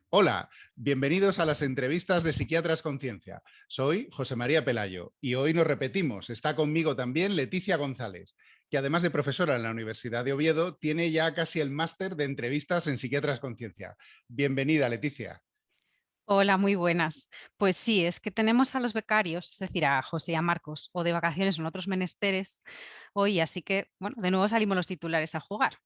Hola, bienvenidos a las entrevistas de Psiquiatras Conciencia. Soy José María Pelayo y hoy nos repetimos. Está conmigo también Leticia González, que además de profesora en la Universidad de Oviedo, tiene ya casi el máster de entrevistas en Psiquiatras Conciencia. Bienvenida, Leticia. Hola, muy buenas. Pues sí, es que tenemos a los becarios, es decir, a José y a Marcos, o de vacaciones o en otros menesteres hoy, así que, bueno, de nuevo salimos los titulares a jugar.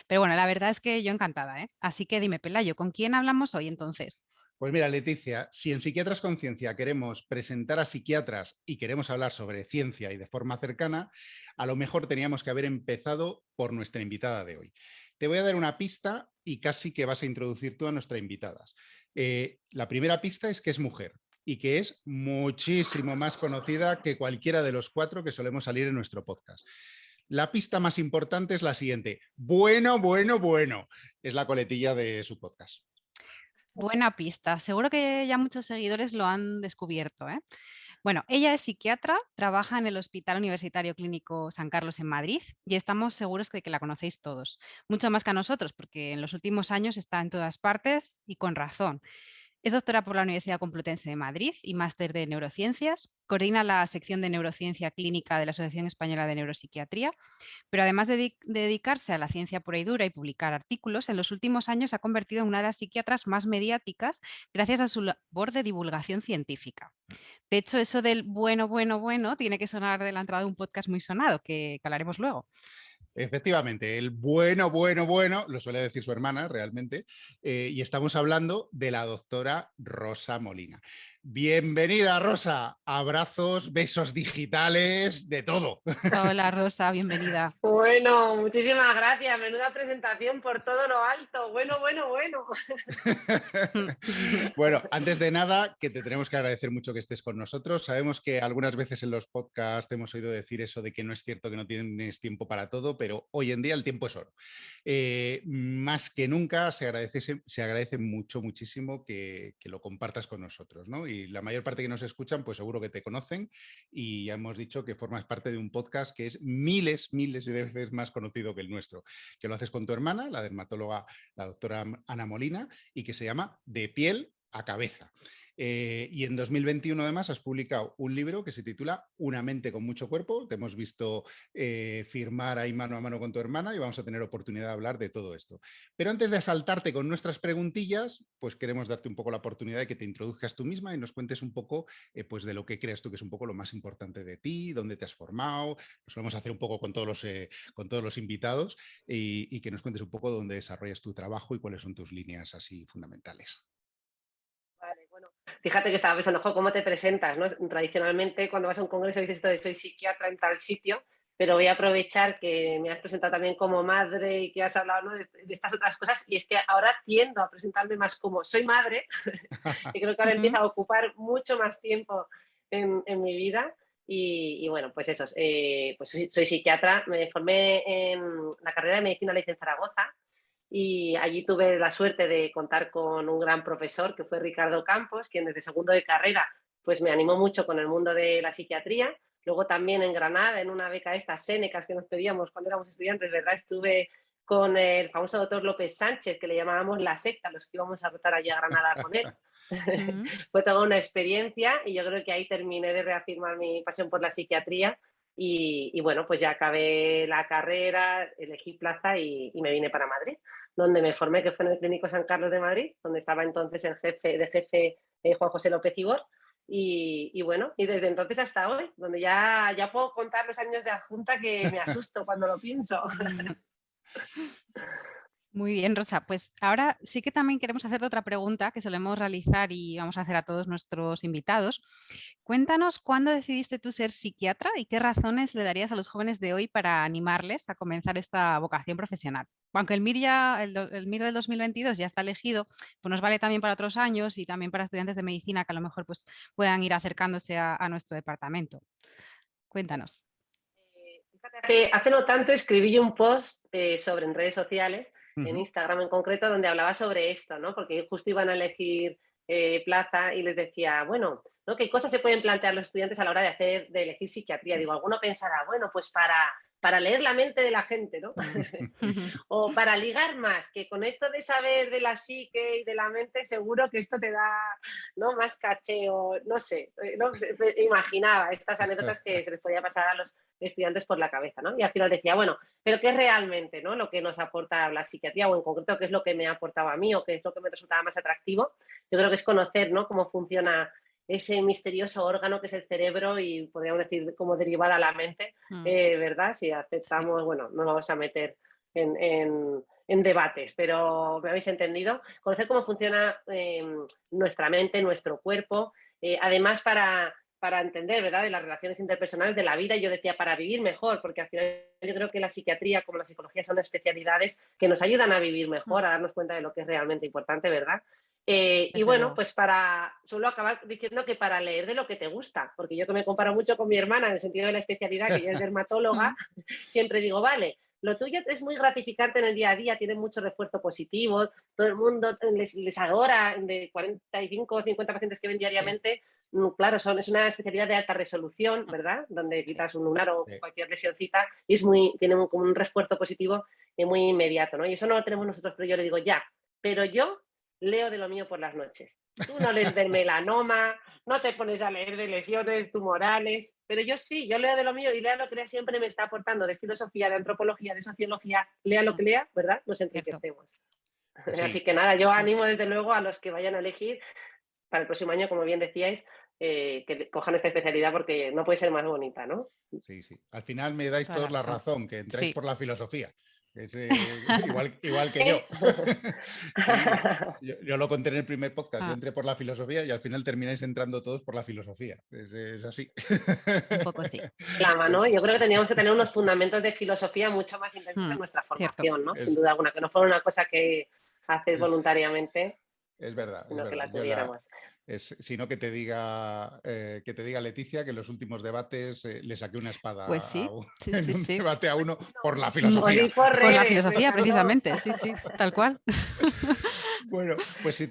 Pero bueno, la verdad es que yo encantada, ¿eh? Así que dime, Pelayo, ¿con quién hablamos hoy entonces? Pues mira, Leticia, si en Psiquiatras Conciencia queremos presentar a psiquiatras y queremos hablar sobre ciencia y de forma cercana, a lo mejor teníamos que haber empezado por nuestra invitada de hoy. Te voy a dar una pista y casi que vas a introducir tú a nuestras invitadas. La primera pista es que es mujer y que es muchísimo más conocida que cualquiera de los cuatro que solemos salir en nuestro podcast. La pista más importante es la siguiente. Bueno. Es la coletilla de su podcast. Buena pista. Seguro que ya muchos seguidores lo han descubierto, ¿eh? Bueno, ella es psiquiatra, trabaja en el Hospital Universitario Clínico San Carlos en Madrid y estamos seguros de que la conocéis todos, mucho más que a nosotros, porque en los últimos años está en todas partes y con razón. Es doctora por la Universidad Complutense de Madrid y máster de neurociencias. Coordina la sección de neurociencia clínica de la Asociación Española de Neuropsiquiatría, pero además de dedicarse a la ciencia pura y dura y publicar artículos, en los últimos años se ha convertido en una de las psiquiatras más mediáticas gracias a su labor de divulgación científica. De hecho, eso del bueno tiene que sonar de la entrada de un podcast muy sonado, que hablaremos luego. Efectivamente, el bueno, lo suele decir su hermana realmente, y estamos hablando de la doctora Rosa Molina. Bienvenida, Rosa. Abrazos, besos digitales, de todo. Hola Rosa, bienvenida. Bueno, muchísimas gracias. Menuda presentación por todo lo alto. Bueno. Bueno, antes de nada, que te tenemos que agradecer mucho que estés con nosotros. Sabemos que algunas veces en los podcasts hemos oído decir eso de que no es cierto que no tienes tiempo para todo, pero hoy en día el tiempo es oro. Más que nunca se agradece muchísimo que lo compartas con nosotros, ¿no? Y la mayor parte que nos escuchan, pues seguro que te conocen y ya hemos dicho que formas parte de un podcast que es miles de veces más conocido que el nuestro, que lo haces con tu hermana, la dermatóloga, la doctora Ana Molina, y que se llama De piel a cabeza. Y en 2021 además has publicado un libro que se titula Una mente con mucho cuerpo. Te hemos visto firmar ahí mano a mano con tu hermana y vamos a tener oportunidad de hablar de todo esto. Pero antes de asaltarte con nuestras preguntillas, pues queremos darte un poco la oportunidad de que te introduzcas tú misma y nos cuentes un poco pues de lo que creas tú que es un poco lo más importante de ti, dónde te has formado. Lo solemos hacer un poco con todos los invitados y que nos cuentes un poco dónde desarrollas tu trabajo y cuáles son tus líneas así fundamentales. Vale, bueno. Fíjate que estaba pensando, ojo, ¿cómo te presentas? ¿No? Tradicionalmente, cuando vas a un congreso dices esto de soy psiquiatra en tal sitio, pero voy a aprovechar que me has presentado también como madre y que has hablado, ¿no?, de estas otras cosas, y es que ahora tiendo a presentarme más como soy madre, y creo que ahora empieza a ocupar mucho más tiempo en mi vida. Y bueno, pues eso, pues soy psiquiatra, me formé en la carrera de medicina, la hice en Zaragoza, y allí tuve la suerte de contar con un gran profesor que fue Ricardo Campos, quien desde segundo de carrera pues me animó mucho con el mundo de la psiquiatría. Luego también en Granada, en una beca de estas Sénecas que nos pedíamos cuando éramos estudiantes, ¿verdad? Estuve con el famoso doctor López Sánchez, que le llamábamos la secta, los que íbamos a rotar allí a Granada con él. Fue toda una experiencia y yo creo que ahí terminé de reafirmar mi pasión por la psiquiatría y bueno, pues ya acabé la carrera, elegí plaza y me vine para Madrid, donde me formé, que fue en el Clínico San Carlos de Madrid, donde estaba entonces el jefe Juan José López Ibor. Y bueno, y desde entonces hasta hoy, donde ya puedo contar los años de adjunta que me asusto cuando lo pienso. Muy bien, Rosa. Pues ahora sí que también queremos hacerte otra pregunta que solemos realizar y vamos a hacer a todos nuestros invitados. Cuéntanos cuándo decidiste tú ser psiquiatra y qué razones le darías a los jóvenes de hoy para animarles a comenzar esta vocación profesional. Aunque el MIR del 2022 ya está elegido, pues nos vale también para otros años y también para estudiantes de medicina que a lo mejor pues, puedan ir acercándose a nuestro departamento. Cuéntanos. Fíjate, hace no tanto escribí un post sobre en redes sociales, Uh en -huh. Instagram en concreto, donde hablaba sobre esto, ¿no? Porque justo iban a elegir plaza y les decía, bueno, ¿no?, ¿qué cosas se pueden plantear los estudiantes a la hora de elegir psiquiatría? Digo, alguno pensará, bueno, pues para para leer la mente de la gente, ¿no? O para ligar más, que con esto de saber de la psique y de la mente, seguro que esto te da, ¿no?, más caché, o no sé, ¿no? Imaginaba estas anécdotas que se les podía pasar a los estudiantes por la cabeza, ¿no? Y al final decía, bueno, pero ¿qué es realmente, ¿no?, lo que nos aporta la psiquiatría, o en concreto qué es lo que me aportaba a mí o qué es lo que me resultaba más atractivo? Yo creo que es conocer, ¿no?, cómo funciona ese misterioso órgano que es el cerebro y podríamos decir como derivada a la mente, ¿verdad? Si aceptamos, bueno, no vamos a meter en debates, pero me habéis entendido. Conocer cómo funciona nuestra mente, nuestro cuerpo, además para entender, ¿verdad?, de las relaciones interpersonales de la vida. Yo decía, para vivir mejor, porque al final yo creo que la psiquiatría como la psicología son especialidades que nos ayudan a vivir mejor, a darnos cuenta de lo que es realmente importante, ¿verdad? Y bueno, luego. pues suelo acabar diciendo que para leer de lo que te gusta, porque yo, que me comparo mucho con mi hermana en el sentido de la especialidad, que ella es dermatóloga, siempre digo, vale, lo tuyo es muy gratificante en el día a día, tiene mucho refuerzo positivo, todo el mundo les adora, de 45 o 50 pacientes que ven diariamente, claro, es una especialidad de alta resolución, ¿verdad? Donde quitas un lunar o cualquier lesioncita y tiene como un refuerzo positivo muy inmediato, ¿no? Y eso no lo tenemos nosotros, pero yo le digo, ya, pero yo leo de lo mío por las noches. Tú no lees del melanoma, no te pones a leer de lesiones tumorales, pero yo sí, yo leo de lo mío, y lea lo que lea siempre me está aportando, de filosofía, de antropología, de sociología, lea lo que lea, ¿verdad? Nos enriquecemos. Pues sí. Así que nada, yo animo desde luego a los que vayan a elegir para el próximo año, como bien decíais, que cojan esta especialidad, porque no puede ser más bonita, ¿no? Sí, sí. Al final me dais Toda la todos la razón. razón, que entráis Sí. por la filosofía. Es, igual que yo. Sí, yo lo conté en el primer podcast. Yo entré por la filosofía y al final termináis entrando todos por la filosofía. Es así. Un poco sí. La mano, yo creo que tendríamos que tener unos fundamentos de filosofía mucho más intensos en nuestra Cierto. formación, ¿no? Sin duda alguna, que no fuera una cosa que haces es, voluntariamente, es verdad, es sino que verdad. la tuviéramos. Sino que te diga Leticia que en los últimos debates le saqué una espada Pues sí, sí, en sí, un sí. debate a uno por la Os filosofía. di por Por la redes, me filosofía, encantó. precisamente, sí, sí, tal cual. Bueno, pues si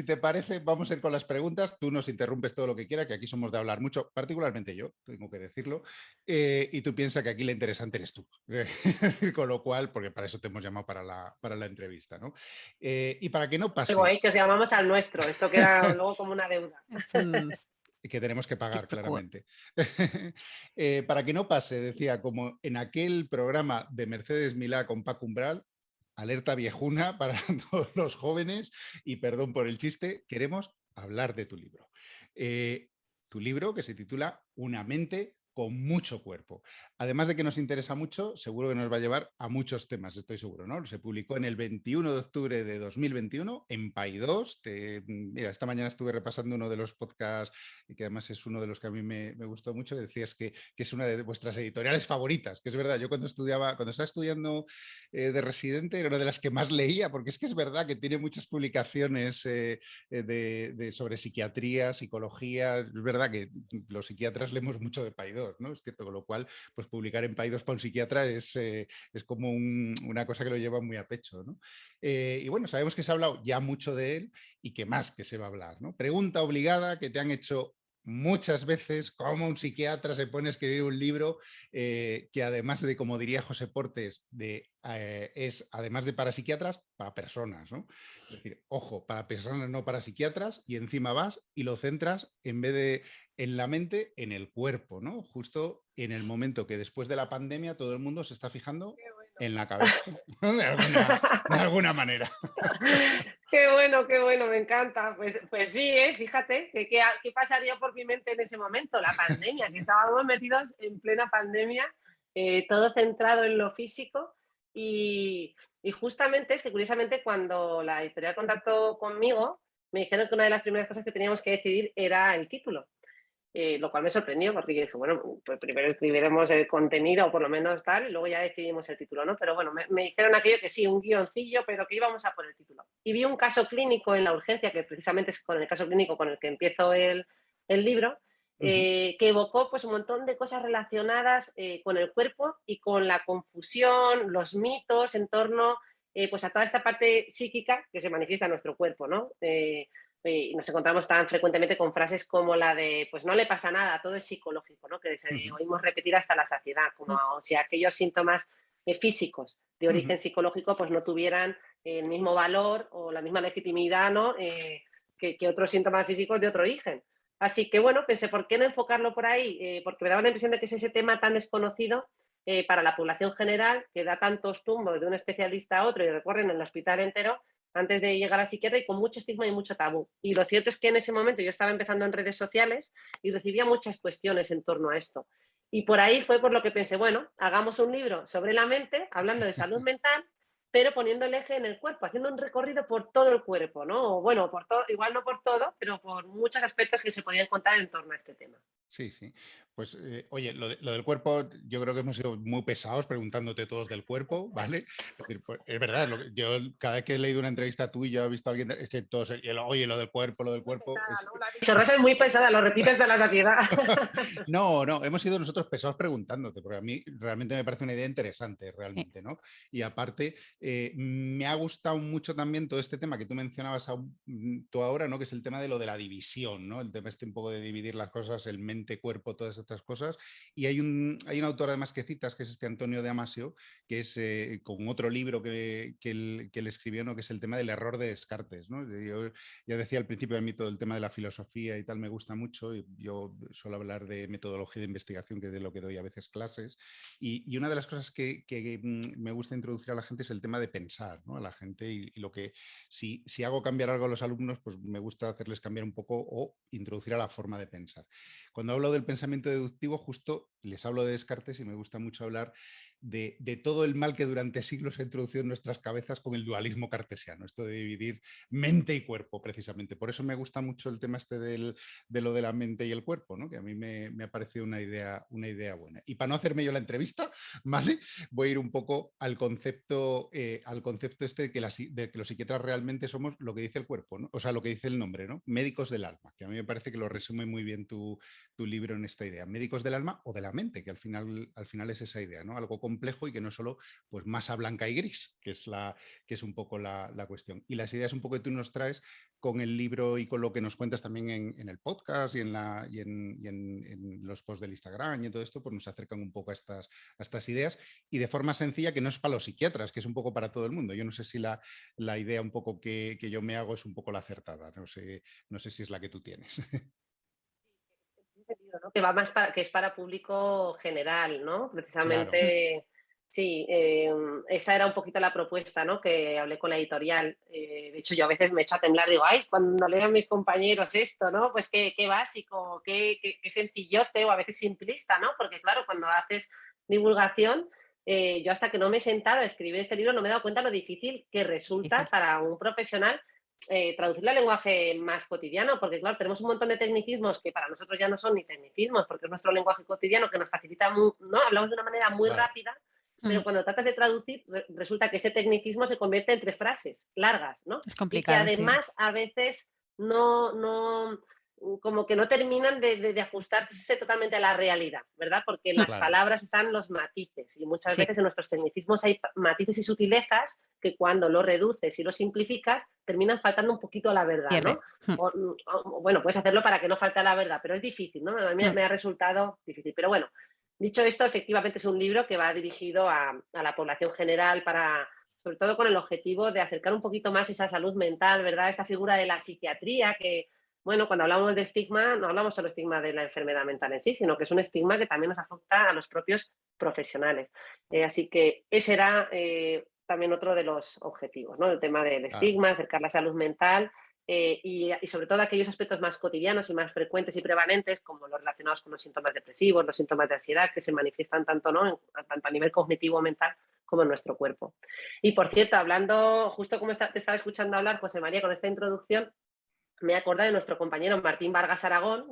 te parece, vamos a ir con las preguntas. Tú nos interrumpes todo lo que quieras, que aquí somos de hablar mucho, particularmente yo, tengo que decirlo, y tú piensas que aquí la interesante eres tú. Con lo cual, porque para eso te hemos llamado para la entrevista, ¿no? Y para que no Algo pase... ahí que os llamamos al nuestro, esto queda luego como una deuda. Es un que tenemos que pagar, quid pro quo. claramente. Para que no pase, decía, como en aquel programa de Mercedes Milá con Paco Umbral, alerta viejuna para todos los jóvenes, y perdón por el chiste, queremos hablar de tu libro. Tu libro, que se titula Una mente con mucho cuerpo. Además de que nos interesa mucho, seguro que nos va a llevar a muchos temas, estoy seguro, ¿no? Se publicó en el 21 de octubre de 2021 en Paidós. Mira, esta mañana estuve repasando uno de los podcasts, y que además es uno de los que a mí me gustó mucho, que decías que es una de vuestras editoriales favoritas, que es verdad. Yo cuando estaba estudiando de residente, era una de las que más leía, porque es que es verdad que tiene muchas publicaciones sobre psiquiatría, psicología. Es verdad que los psiquiatras leemos mucho de Paidós, ¿no? Es cierto, con lo cual, pues publicar en Paidós para un psiquiatra es como una cosa que lo lleva muy a pecho, ¿no? Y bueno, sabemos que se ha hablado ya mucho de él y que más que se va a hablar, ¿no? Pregunta obligada que te han hecho muchas veces: cómo un psiquiatra se pone a escribir un libro que, además de, como diría José Portes, es, además de para psiquiatras, para personas, ¿no? Es decir, ojo, para personas, no para psiquiatras, y encima vas y lo centras, en vez de en la mente, en el cuerpo, ¿no? Justo en el momento que, después de la pandemia, todo el mundo se está fijando en la cabeza, ¿no? de alguna manera. Qué bueno, me encanta. Pues sí, fíjate, ¿qué pasaría por mi mente en ese momento? La pandemia, que estábamos metidos en plena pandemia, todo centrado en lo físico. Y justamente es que, curiosamente, cuando la editorial contactó conmigo, me dijeron que una de las primeras cosas que teníamos que decidir era el título. Lo cual me sorprendió, porque yo dije, bueno, pues primero escribiremos el contenido, o por lo menos tal, y luego ya decidimos el título, ¿no? Pero bueno, me dijeron aquello que sí, un guioncillo, pero que íbamos a por el título. Y vi un caso clínico en la urgencia, que precisamente es con el caso clínico con el que empiezo el libro, que evocó pues un montón de cosas relacionadas con el cuerpo y con la confusión, los mitos en torno pues a toda esta parte psíquica que se manifiesta en nuestro cuerpo, ¿no? nos encontramos tan frecuentemente con frases como la de, pues no le pasa nada, todo es psicológico, ¿no? Que oímos repetir hasta la saciedad, como si aquellos síntomas físicos de origen psicológico pues no tuvieran el mismo valor o la misma legitimidad, ¿no? Que otros síntomas físicos de otro origen. Así que bueno, pensé, ¿por qué no enfocarlo por ahí? Porque me daba la impresión de que es ese tema tan desconocido para la población general, que da tantos tumbos de un especialista a otro y recorren el hospital entero antes de llegar a psiquiatra, y con mucho estigma y mucho tabú. Y lo cierto es que en ese momento yo estaba empezando en redes sociales y recibía muchas cuestiones en torno a esto. Y por ahí fue por lo que pensé, bueno, hagamos un libro sobre la mente, hablando de salud mental, pero poniendo el eje en el cuerpo, haciendo un recorrido por todo el cuerpo, ¿no? O bueno, por todo, igual no por todo, pero por muchos aspectos que se podían contar en torno a este tema. Sí, sí. Pues, oye, lo del cuerpo, yo creo que hemos sido muy pesados preguntándote todos del cuerpo, ¿vale? Es decir, pues, es verdad, yo cada vez que he leído una entrevista tuya, he visto a alguien, es que todos, oye, lo del cuerpo, lo del cuerpo. Pesada, ¿no? Lo has dicho, Rosa es muy pesada, lo repites de la saciedad. No, hemos sido nosotros pesados preguntándote, porque a mí realmente me parece una idea interesante, realmente, ¿no? Y aparte, me ha gustado mucho también todo este tema que tú mencionabas tú ahora, ¿no? Que es el tema de lo de la división, ¿no? El tema este un poco de dividir las cosas, el mente, cuerpo, todas estas cosas. Y hay un autor además que citas, que es este Antonio de Amasio, que es con otro libro que él escribió, ¿no? Que es el tema del error de Descartes, ¿no? Yo ya decía al principio, de mí todo el tema de la filosofía y tal me gusta mucho, y yo suelo hablar de metodología de investigación, que es de lo que doy a veces clases, y una de las cosas que me gusta introducir a la gente es el tema de pensar, ¿no? A la gente, y lo que si hago cambiar algo a los alumnos, pues me gusta hacerles cambiar un poco o introducir a la forma de pensar. Cuando hablo del pensamiento deductivo, justo les hablo de Descartes, y me gusta mucho hablar de todo el mal que durante siglos se ha introducido en nuestras cabezas con el dualismo cartesiano, esto de dividir mente y cuerpo, precisamente. Por eso me gusta mucho el tema este de lo de la mente y el cuerpo, ¿no? Que a mí me ha parecido una idea buena. Y para no hacerme yo la entrevista, ¿vale? Voy a ir un poco al concepto este de que los psiquiatras realmente somos lo que dice el cuerpo, ¿no? O sea, lo que dice el nombre, ¿no? Médicos del alma, que a mí me parece que lo resume muy bien tu libro en esta idea. Médicos del alma o de la mente, que al final es esa idea, ¿no? Algo complejo y que no es solo pues masa blanca y gris, que es un poco la cuestión. Y las ideas un poco que tú nos traes con el libro y con lo que nos cuentas también en el podcast y en los posts del Instagram y todo esto, pues nos acercan un poco a estas ideas, y de forma sencilla, que no es para los psiquiatras, que es un poco para todo el mundo. Yo no sé si la idea un poco que yo me hago es un poco la acertada, no sé si es la que tú tienes. ¿No? Que va más que es para público general, ¿no? Claro. Precisamente, sí, esa era un poquito la propuesta, ¿no? Que hablé con la editorial. De hecho, yo a veces me echo a temblar, digo, ay, cuando lean mis compañeros esto, ¿no? Pues qué básico, qué sencillote, o a veces simplista, ¿no? Porque claro, cuando haces divulgación, yo hasta que no me he sentado a escribir este libro no me he dado cuenta lo difícil que resulta para un profesional traducirlo al lenguaje más cotidiano, porque claro, tenemos un montón de tecnicismos que para nosotros ya no son ni tecnicismos, porque es nuestro lenguaje cotidiano que nos facilita, ¿no? Hablamos de una manera muy rápida, pero cuando tratas de traducir, resulta que ese tecnicismo se convierte en 3 frases largas, ¿no? Es complicado, Y que además sí. a veces como que no terminan de ajustarse totalmente a la realidad, ¿verdad? Porque en las palabras están los matices, y muchas veces en nuestros tecnicismos hay matices y sutilezas que cuando lo reduces y lo simplificas terminan faltando un poquito a la verdad, ¿no? Bueno, puedes hacerlo para que no falte a la verdad, pero es difícil, ¿no? A mí me ha resultado difícil. Pero bueno, dicho esto, efectivamente es un libro que va dirigido a la población general, sobre todo con el objetivo de acercar un poquito más esa salud mental, ¿verdad? Esta figura de la psiquiatría que, bueno, cuando hablamos de estigma, no hablamos solo de estigma de la enfermedad mental en sí, sino que es un estigma que también nos afecta a los propios profesionales. Así que ese era también otro de los objetivos, ¿no? El tema del estigma, acercar la salud mental y sobre todo aquellos aspectos más cotidianos y más frecuentes y prevalentes, como los relacionados con los síntomas depresivos, los síntomas de ansiedad, que se manifiestan tanto, ¿no? Tanto a nivel cognitivo o mental como en nuestro cuerpo. Y por cierto, hablando, justo como te estaba escuchando hablar, José María, con esta introducción, me he acordado de nuestro compañero Martín Vargas Aragón,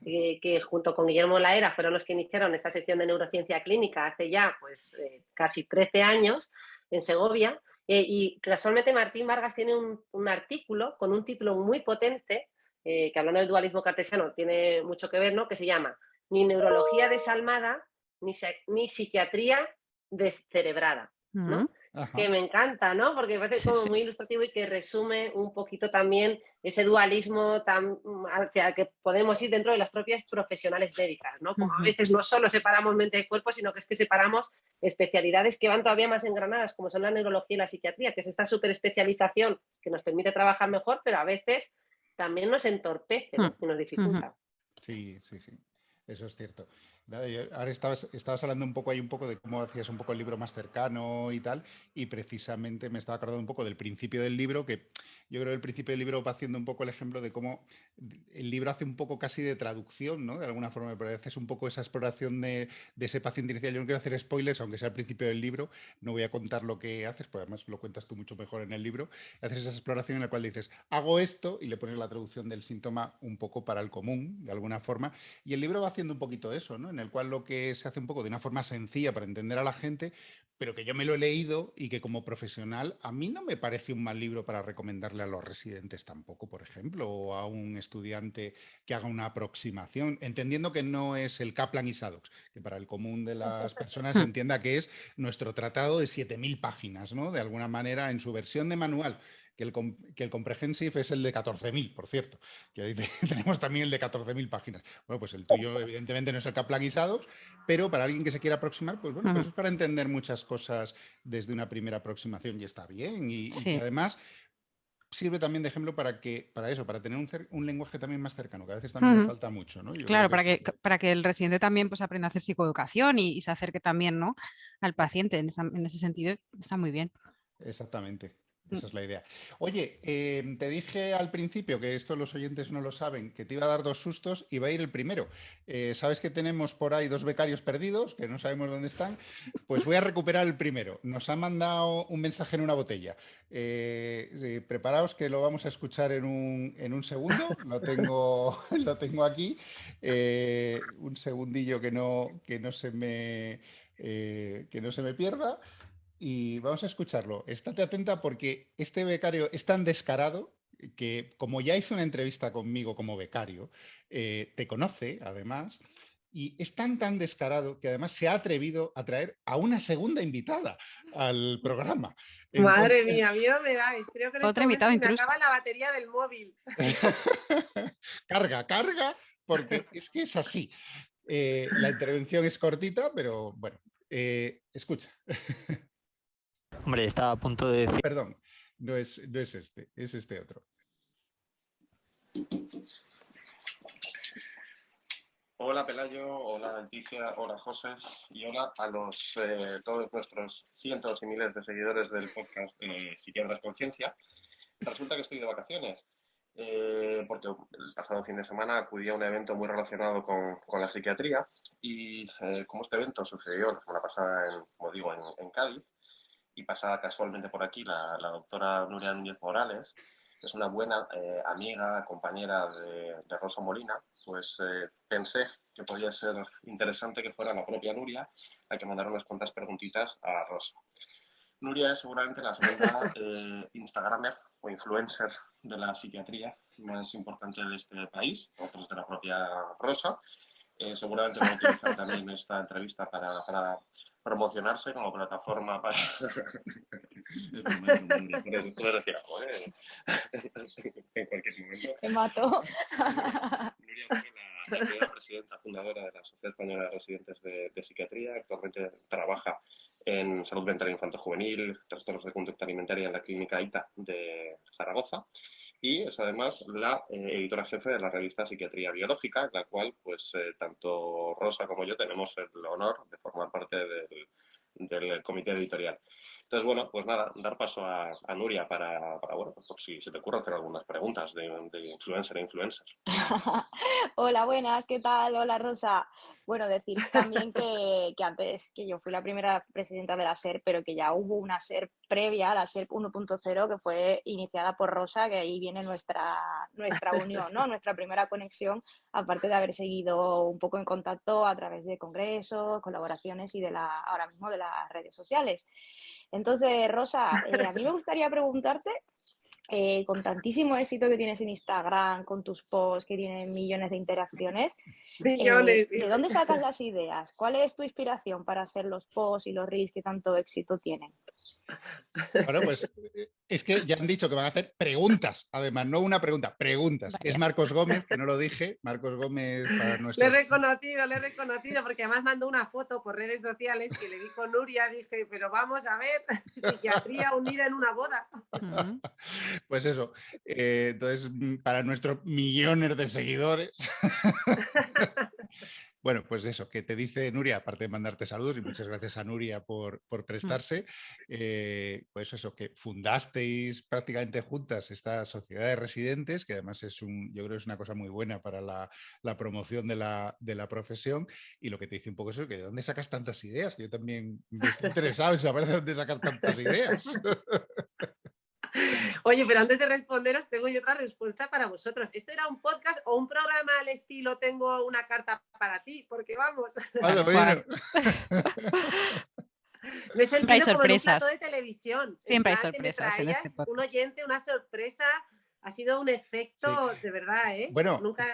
que junto con Guillermo Laera fueron los que iniciaron esta sección de neurociencia clínica hace ya pues, casi 13 años en Segovia. Y casualmente Martín Vargas tiene un artículo con un título muy potente, que hablando del dualismo cartesiano tiene mucho que ver, ¿no? Que se llama Ni neurología desalmada, ni psiquiatría descerebrada, ¿no? Ajá. que me encanta, ¿no? Porque me parece Sí, como sí. muy ilustrativo y que resume un poquito también ese dualismo hacia el que podemos ir dentro de las propias profesionales médicas, ¿no? Como a Ujú, veces no solo separamos mente y cuerpo, sino que es que separamos especialidades que van todavía más engranadas, como son la neurología y la psiquiatría, que es esta superespecialización que nos permite trabajar mejor, pero a veces también nos entorpece, mm, ¿no? Y nos ujú. dificulta. Sí, sí, sí. Eso es cierto. Nada, ahora estabas hablando un poco de cómo hacías un poco el libro más cercano y tal, y precisamente me estaba acordando un poco del principio del libro, que yo creo que el principio del libro va haciendo un poco el ejemplo de cómo el libro hace un poco casi de traducción, ¿no? De alguna forma, pero haces un poco esa exploración de ese paciente inicial. Yo no quiero hacer spoilers, aunque sea al principio del libro, no voy a contar lo que haces, porque además lo cuentas tú mucho mejor en el libro. Haces esa exploración en la cual dices, hago esto, y le pones la traducción del síntoma un poco para el común, de alguna forma. Y el libro va haciendo un poquito eso, ¿no? En el cual lo que se hace un poco de una forma sencilla para entender a la gente, pero que yo me lo he leído y que como profesional a mí no me parece un mal libro para recomendarle a los residentes tampoco, por ejemplo, o a un estudiante que haga una aproximación, entendiendo que no es el Kaplan y Sadox, que para el común de las personas se Mm. entienda que es nuestro tratado de 7.000 páginas, ¿no? De alguna manera en su versión de manual, que el Comprehensive es el de 14.000, por cierto, que ahí tenemos también el de 14.000 páginas. Bueno, pues el tuyo evidentemente no es el Kaplan Guisados, pero para alguien que se quiera aproximar, pues bueno, pues Ujú. es para entender muchas cosas desde una primera aproximación y está bien. Y que Sí, además sirve también de ejemplo para eso, para tener un lenguaje también más cercano, que a veces también nos ujú. falta mucho, ¿no? Yo creo Claro, que para que el residente también pues, aprenda a hacer psicoeducación y se acerque también, ¿no? al paciente en ese sentido. Está muy bien. exactamente. Mm. Esa es la idea. Oye, te dije al principio, que esto los oyentes no lo saben, que te iba a dar 2 sustos y va a ir el primero. Sabes que tenemos por ahí 2 becarios perdidos, que no sabemos dónde están. Pues voy a recuperar el primero. Nos ha mandado un mensaje en una botella. Preparaos que lo vamos a escuchar en un segundo. Lo tengo, lo tengo aquí. Un segundillo que no se me pierda. Y vamos a escucharlo. Estate atenta porque este becario es tan descarado que, como ya hizo una entrevista conmigo como becario, te conoce además, y es tan descarado que además se ha atrevido a traer a una segunda invitada al programa. Madre Entonces, mía, miedo me dais. Creo que en este Otro momento invitado se me intruso. acaba la batería del móvil. carga, porque es que es así. La intervención es cortita, pero bueno, escucha. Hombre, estaba a punto de decir. Perdón, no es este, es este otro. Hola Pelayo, hola Leticia, hola José y hola a todos nuestros cientos y miles de seguidores del podcast Psiquiatras Conciencia. Resulta que estoy de vacaciones porque el pasado fin de semana acudí a un evento muy relacionado con la psiquiatría y como este evento sucedió la semana pasada, como digo, en Cádiz, y pasaba casualmente por aquí la doctora Nuria Núñez Morales, que es una buena amiga, compañera de Rosa Molina, pues pensé que podía ser interesante que fuera la propia Nuria la que mandara unas cuantas preguntitas a Rosa. Nuria es seguramente la segunda Instagramer o influencer de la psiquiatría más importante de este país, otros de la propia Rosa. Seguramente va a utilizar también esta entrevista para promocionarse como plataforma para... Es broma, puedes decir algo, ¿eh? En cualquier momento. Te mato. Nuria fue la primera presidenta fundadora de la Sociedad Española de Residentes de Psiquiatría. Actualmente trabaja en salud mental infanto-juvenil, trastornos de conducta alimentaria en la clínica ITA de Zaragoza. Y es además la editora jefe de la revista Psiquiatría Biológica, en la cual pues tanto Rosa como yo tenemos el honor de formar parte del comité editorial. Entonces, bueno, pues nada, dar paso a Nuria bueno, por si se te ocurre hacer algunas preguntas de influencer a influencer. Hola, buenas, ¿qué tal? Hola, Rosa. Bueno, decir también que antes que yo fui la primera presidenta de la SER, pero que ya hubo una SER previa, la SER 1.0, que fue iniciada por Rosa, que ahí viene nuestra unión, ¿no? Nuestra primera conexión, aparte de haber seguido un poco en contacto a través de congresos, colaboraciones y ahora mismo de las redes sociales. Entonces, Rosa, a mí me gustaría preguntarte, con tantísimo éxito que tienes en Instagram, con tus posts que tienen millones de interacciones, ¿de dónde sacas las ideas? ¿Cuál es tu inspiración para hacer los posts y los reels que tanto éxito tienen? Bueno, pues es que ya han dicho que van a hacer preguntas, además, no una pregunta, preguntas. Vaya. Es Marcos Gómez, que no lo dije, Marcos Gómez para Le he nuestros... reconocido, porque además mandó una foto por redes sociales que le di con Nuria, dije, pero vamos a ver, psiquiatría unida en una boda. Pues eso, entonces, para nuestros millones de seguidores... Bueno, pues eso, que te dice Nuria, aparte de mandarte saludos, y muchas gracias a Nuria por prestarse, pues eso, que fundasteis prácticamente juntas esta sociedad de residentes, que además es yo creo que es una cosa muy buena para la promoción de la profesión, y lo que te dice un poco eso, que de dónde sacas tantas ideas, que yo también me estoy interesado en saber de dónde sacas tantas ideas. Oye, pero antes de responderos, tengo yo otra respuesta para vosotros. ¿Esto era un podcast o un programa al estilo tengo una carta para ti? Porque vamos, Bueno, bueno. me he Siempre hay sentido como en un plato sorpresas. de televisión. Siempre hay En plan que me sorpresas en este traías podcast. un oyente, una sorpresa. Ha sido un efecto Sí. de verdad, ¿eh? Bueno, Nunca...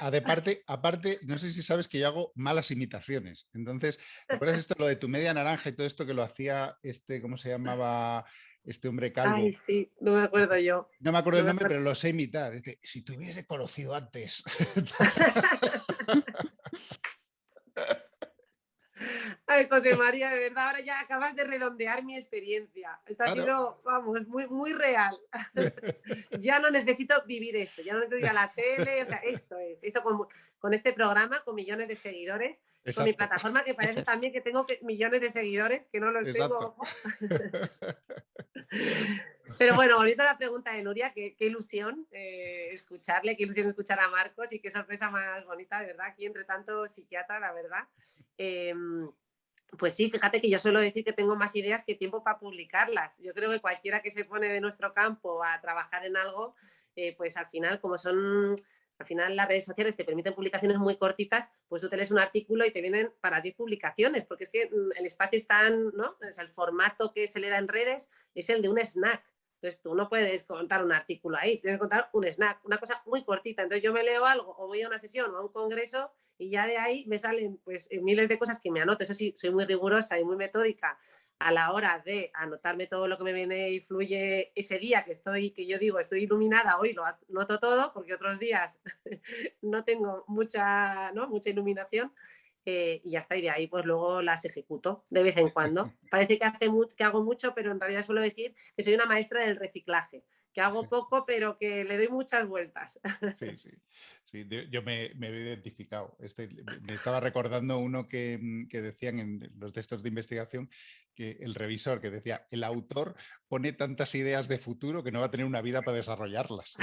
aparte, no sé si sabes que yo hago malas imitaciones. Entonces, ¿te acuerdas esto, lo de tu media naranja y todo esto que lo hacía ¿cómo se llamaba este hombre calvo? Ay, sí, no me acuerdo yo. No me acuerdo No el me nombre, acuerdo. pero lo sé imitar. Dice, si te hubiese conocido antes. Ay, José María, de verdad, ahora ya acabas de redondear mi experiencia. Esto ha Claro. sido, vamos, muy, muy real. Ya no necesito vivir eso, ya no necesito ir a la tele, o sea, esto es, eso con este programa, con millones de seguidores, con mi Exacto, plataforma, que parece Eso es. también que tengo millones de seguidores, que no los exacto. tengo. Pero bueno, volviendo a la pregunta de Nuria, qué ilusión escucharle, qué ilusión escuchar a Marcos y qué sorpresa más bonita, de verdad, aquí entre tanto psiquiatra, la verdad. Pues sí, fíjate que yo suelo decir que tengo más ideas que tiempo para publicarlas. Yo creo que cualquiera que se pone de nuestro campo a trabajar en algo, pues al final, como son, al final las redes sociales te permiten publicaciones muy cortitas, pues tú te lees un artículo y te vienen para 10 publicaciones, porque es que el espacio es tan, ¿no? Es el formato que se le da en redes es el de un snack. Entonces tú no puedes contar un artículo ahí, tienes que contar un snack, una cosa muy cortita. Entonces yo me leo algo o voy a una sesión o a un congreso y ya de ahí me salen pues miles de cosas que me anoto. Eso sí, soy muy rigurosa y muy metódica a la hora de anotarme todo lo que me viene y fluye ese día que yo digo estoy iluminada, hoy lo anoto todo porque otros días no tengo mucha iluminación. Y ya está, y de ahí pues luego las ejecuto de vez en cuando. Parece que hago mucho, pero en realidad suelo decir que soy una maestra del reciclaje, que hago poco, pero que le doy muchas vueltas. Sí, sí. Sí, yo me he identificado. Me estaba recordando uno que decían en los textos de investigación, que el revisor que decía, el autor pone tantas ideas de futuro que no va a tener una vida para desarrollarlas.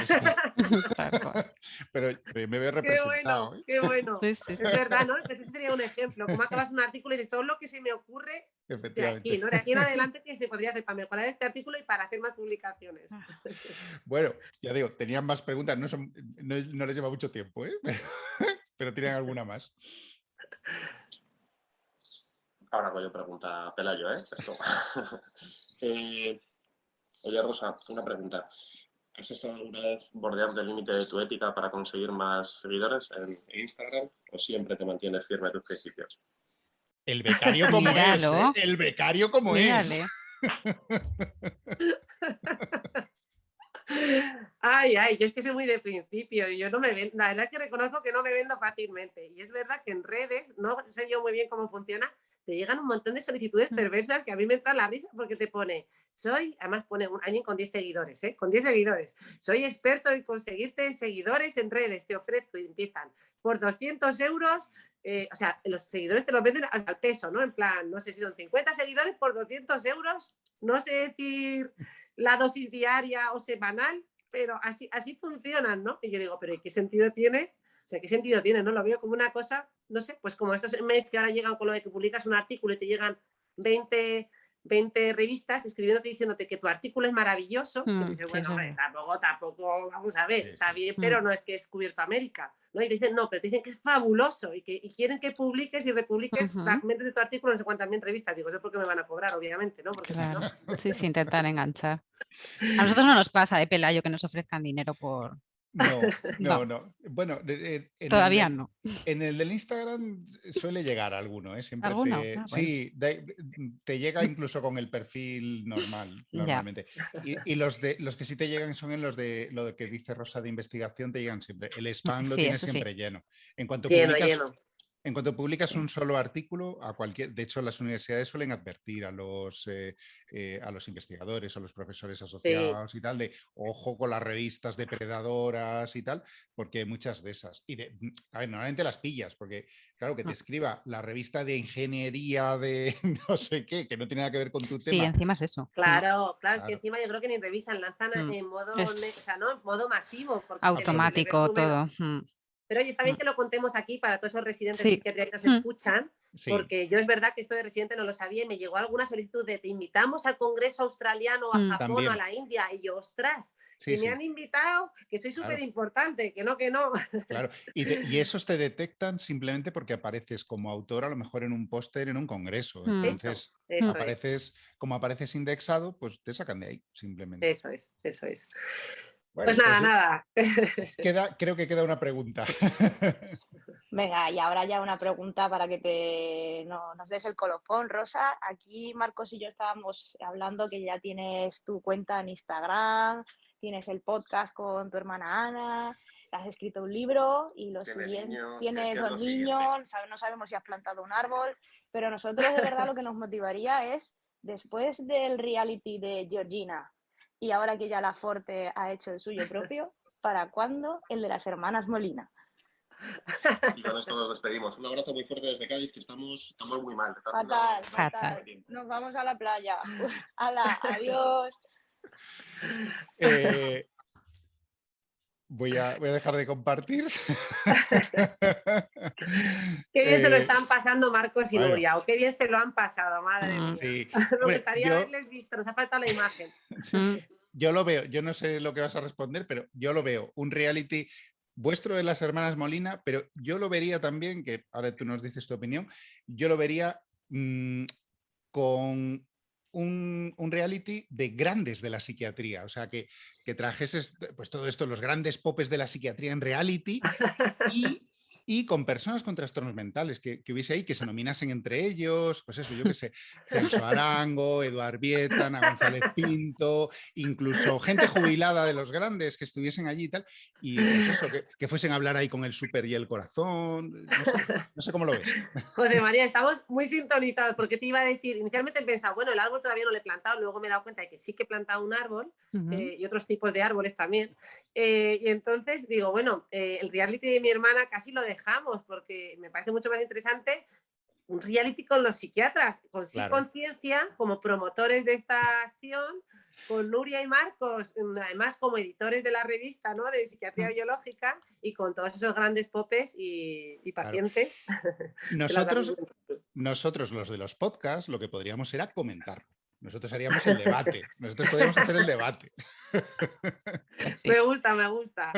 Pero me veo representado. Qué bueno. Sí, sí, Es sí. verdad, ¿no? Pues ese sería un ejemplo. Como acabas un artículo y dices todo lo que se me ocurre de aquí, ¿no? De aquí en adelante que se podría hacer para mejorar este artículo y para hacer más publicaciones. Bueno, ya digo, tenían más preguntas, no les lleva mucho tiempo, ¿eh? Pero tienen alguna más. Ahora hago yo pregunta, Pelayo, ¿eh? Esto. Oye, Rosa, una pregunta. ¿Has estado alguna vez bordeando el límite de tu ética para conseguir más seguidores en Instagram o siempre te mantienes firme a tus principios? El becario como Míralo. es, ¿eh? El becario como Mírale. es. Ay, yo es que soy muy de principio y yo no me vendo, la verdad es que reconozco que no me vendo fácilmente y es verdad que en redes, no sé yo muy bien cómo funciona, te llegan un montón de solicitudes perversas que a mí me entra la risa porque te pone, además pone alguien con 10 seguidores, con 10 seguidores, soy experto en conseguirte seguidores en redes, te ofrezco y empiezan por 200 euros, o sea, los seguidores te los venden al peso, ¿no? En plan, no sé si son 50 seguidores por 200 euros, no sé decir la dosis diaria o semanal, pero así funcionan, ¿no? Y yo digo, pero ¿qué sentido tiene? O sea, ¿qué sentido tiene? ¿No? Lo veo como una cosa, no sé, pues como estos mails que ahora llegan con lo de que publicas un artículo y te llegan 20 revistas escribiéndote diciéndote que tu artículo es maravilloso, que dices, Sí, bueno, sí. hombre, tampoco, vamos a ver, Sí, está sí. bien, pero no es que es cubierto América, ¿no? Y te dicen, no, pero te dicen que es fabuloso y quieren que publiques y republiques fragmentos de tu artículo, no sé cuántas mil revistas, digo, eso es porque me van a cobrar, obviamente, ¿no? Porque Claro. si no... Sí, intentar enganchar. A nosotros no nos pasa, Pelayo, que nos ofrezcan dinero por No. Bueno, Todavía no. En el del Instagram suele llegar alguno, ¿eh? Siempre ¿Alguno? te, Bueno. sí, te llega incluso con el perfil normal, normalmente. Y los que sí te llegan son en los de lo de que dice Rosa de investigación, te llegan siempre. El spam lo Sí, tienes eso sí. siempre lleno. En cuanto Lleno. En cuanto publicas un solo artículo, de hecho las universidades suelen advertir a los investigadores o los profesores asociados y tal, de ojo con las revistas depredadoras y tal, porque hay muchas de esas. Y a ver, normalmente las pillas, porque claro, que te escriba la revista de ingeniería de no sé qué, que no tiene nada que ver con tu tema. Sí, encima es eso. Claro, es que encima yo creo que ni revisan, lanzan en modo, en modo masivo. Porque automático todo. Pero oye, está bien que lo contemos aquí para todos esos residentes de psiquiatría que nos escuchan, porque yo es verdad que esto de residente no lo sabía y me llegó alguna solicitud de te invitamos al Congreso Australiano, a Japón, también. A la India, y yo, ostras, que me han invitado, que soy súper importante, que no. Claro, y esos te detectan simplemente porque apareces como autor a lo mejor en un póster en un congreso. Entonces, como apareces indexado, pues te sacan de ahí, simplemente. Eso es. Bueno, pues nada. Creo que queda una pregunta. Venga, y ahora ya una pregunta para que nos des el colofón, Rosa. Aquí Marcos y yo estábamos hablando que ya tienes tu cuenta en Instagram, tienes el podcast con tu hermana Ana, has escrito un libro y lo siguiente, tienes 2 niños, no sabemos si has plantado un árbol, pero nosotros de verdad lo que nos motivaría es, después del reality de Georgina y ahora que ya la Forte ha hecho el suyo propio, ¿para cuándo el de las hermanas Molina? Y con esto nos despedimos. Un abrazo muy fuerte desde Cádiz, que estamos muy mal. Fatal. Nos vamos a la playa. ¡Hala! ¡Adiós! Voy a dejar de compartir. Qué bien se lo están pasando Marcos y Nuria, o qué bien se lo han pasado, madre mía. Sí. Me gustaría haberles visto, nos ha faltado la imagen. Yo lo veo, yo no sé lo que vas a responder, pero yo lo veo, un reality vuestro de las hermanas Molina, pero yo lo vería también, que ahora tú nos dices tu opinión, yo lo vería con un reality de grandes de la psiquiatría, o sea, que trajeses pues todo esto, los grandes popes de la psiquiatría en reality y con personas con trastornos mentales, que hubiese ahí, que se nominasen entre ellos, pues eso, yo qué sé, Celso Arango, Eduard Vieta, Ana González Pinto, incluso gente jubilada de los grandes que estuviesen allí y tal, y pues eso, que fuesen a hablar ahí con el súper y el corazón, no sé cómo lo ves. José María, estamos muy sintonizados, porque te iba a decir, inicialmente pensaba, bueno, el árbol todavía no lo he plantado, luego me he dado cuenta de que sí que he plantado un árbol, y otros tipos de árboles también, y entonces digo, bueno, el reality de mi hermana casi lo dejamos, porque me parece mucho más interesante un reality con los psiquiatras, con Psiconciencia, como promotores de esta acción, con Nuria y Marcos, además como editores de la revista, ¿no?, de psiquiatría biológica, y con todos esos grandes popes y pacientes. Nosotros, los de los podcasts, lo que podríamos era comentar. Nosotros haríamos el debate. Nosotros podríamos hacer el debate. Sí. Me gusta.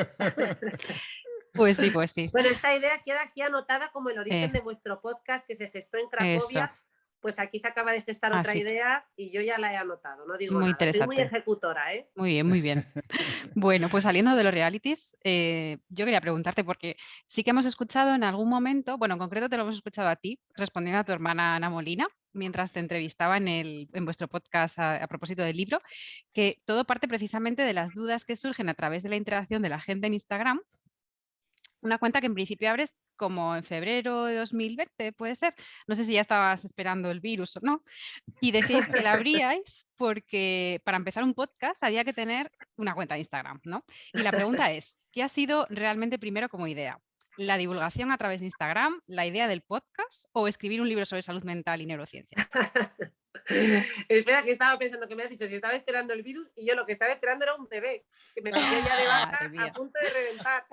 Pues sí. Bueno, esta idea queda aquí anotada como el origen de vuestro podcast que se gestó en Cracovia. Eso. Pues aquí se acaba de gestar otra idea y yo ya la he anotado, no digo muy nada. Soy muy ejecutora, ¿eh? Muy bien. Bueno, pues saliendo de los realities, yo quería preguntarte, porque sí que hemos escuchado en algún momento, bueno, en concreto te lo hemos escuchado a ti, respondiendo a tu hermana Ana Molina, mientras te entrevistaba en vuestro podcast a propósito del libro, que todo parte precisamente de las dudas que surgen a través de la interacción de la gente en Instagram. Una cuenta que en principio abres como en febrero de 2020, puede ser. No sé si ya estabas esperando el virus o no. Y decís que la abríais porque para empezar un podcast había que tener una cuenta de Instagram, ¿no? Y la pregunta es, ¿qué ha sido realmente primero como idea? ¿La divulgación a través de Instagram, la idea del podcast o escribir un libro sobre salud mental y neurociencia? Espera, que estaba pensando que me has dicho si estaba esperando el virus y yo lo que estaba esperando era un bebé, que me pilló ya de baja a punto de reventar.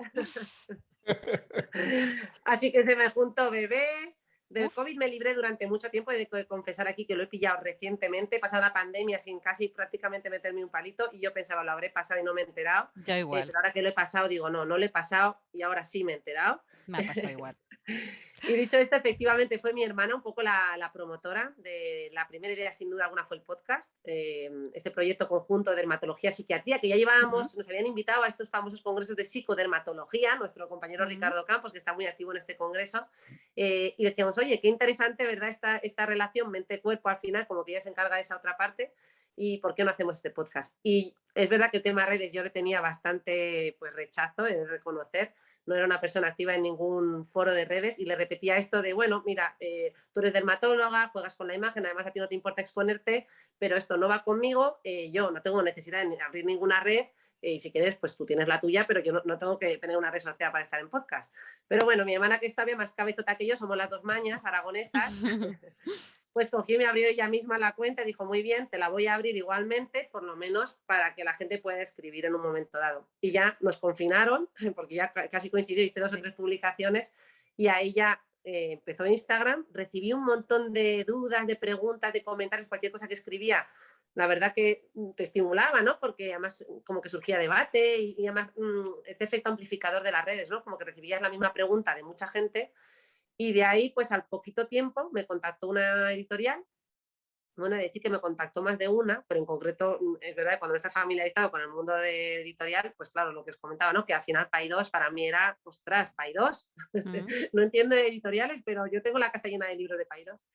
Así que se me juntó bebé, Del COVID me libré durante mucho tiempo, he de confesar aquí que lo he pillado recientemente, he pasado la pandemia sin casi prácticamente meterme un palito y yo pensaba lo habré pasado y no me he enterado. Yo igual. Pero ahora que lo he pasado digo no lo he pasado y ahora sí me he enterado. Me ha pasado igual. Y dicho esto, efectivamente fue mi hermana un poco la promotora de la primera idea, sin duda alguna, fue el podcast, este proyecto conjunto de dermatología-psiquiatría, que ya llevábamos, nos habían invitado a estos famosos congresos de psicodermatología, nuestro compañero Ricardo Campos, que está muy activo en este congreso, y decíamos, oye, qué interesante, ¿verdad? Esta relación mente-cuerpo al final, como que ella se encarga de esa otra parte, y ¿por qué no hacemos este podcast? Y es verdad que el tema redes yo le tenía bastante pues, rechazo, he de reconocer. No era una persona activa en ningún foro de redes y le repetía esto de, bueno, mira, tú eres dermatóloga, juegas con la imagen, además a ti no te importa exponerte, pero esto no va conmigo, yo no tengo necesidad de abrir ninguna red y si quieres, pues tú tienes la tuya, pero yo no tengo que tener una red social para estar en podcast. Pero bueno, mi hermana que está bien más cabezota que yo, somos las dos mañas aragonesas, pues cogió y me abrió ella misma la cuenta y dijo, muy bien, te la voy a abrir igualmente, por lo menos para que la gente pueda escribir en un momento dado. Y ya nos confinaron, porque ya casi coincidió, hice 2 o 3 publicaciones y ahí ya empezó Instagram, recibí un montón de dudas, de preguntas, de comentarios, cualquier cosa que escribía, la verdad que te estimulaba, ¿no? Porque además como que surgía debate y además este efecto amplificador de las redes, ¿no? Como que recibías la misma pregunta de mucha gente. Y de ahí, pues al poquito tiempo, me contactó una editorial. Bueno, decir que me contactó más de una, pero en concreto, es verdad, cuando no estás familiarizado con el mundo de editorial, pues claro, lo que os comentaba, ¿no? Que al final Paidós para mí era, ostras, Paidós. No entiendo de editoriales, pero yo tengo la casa llena de libros de Paidós.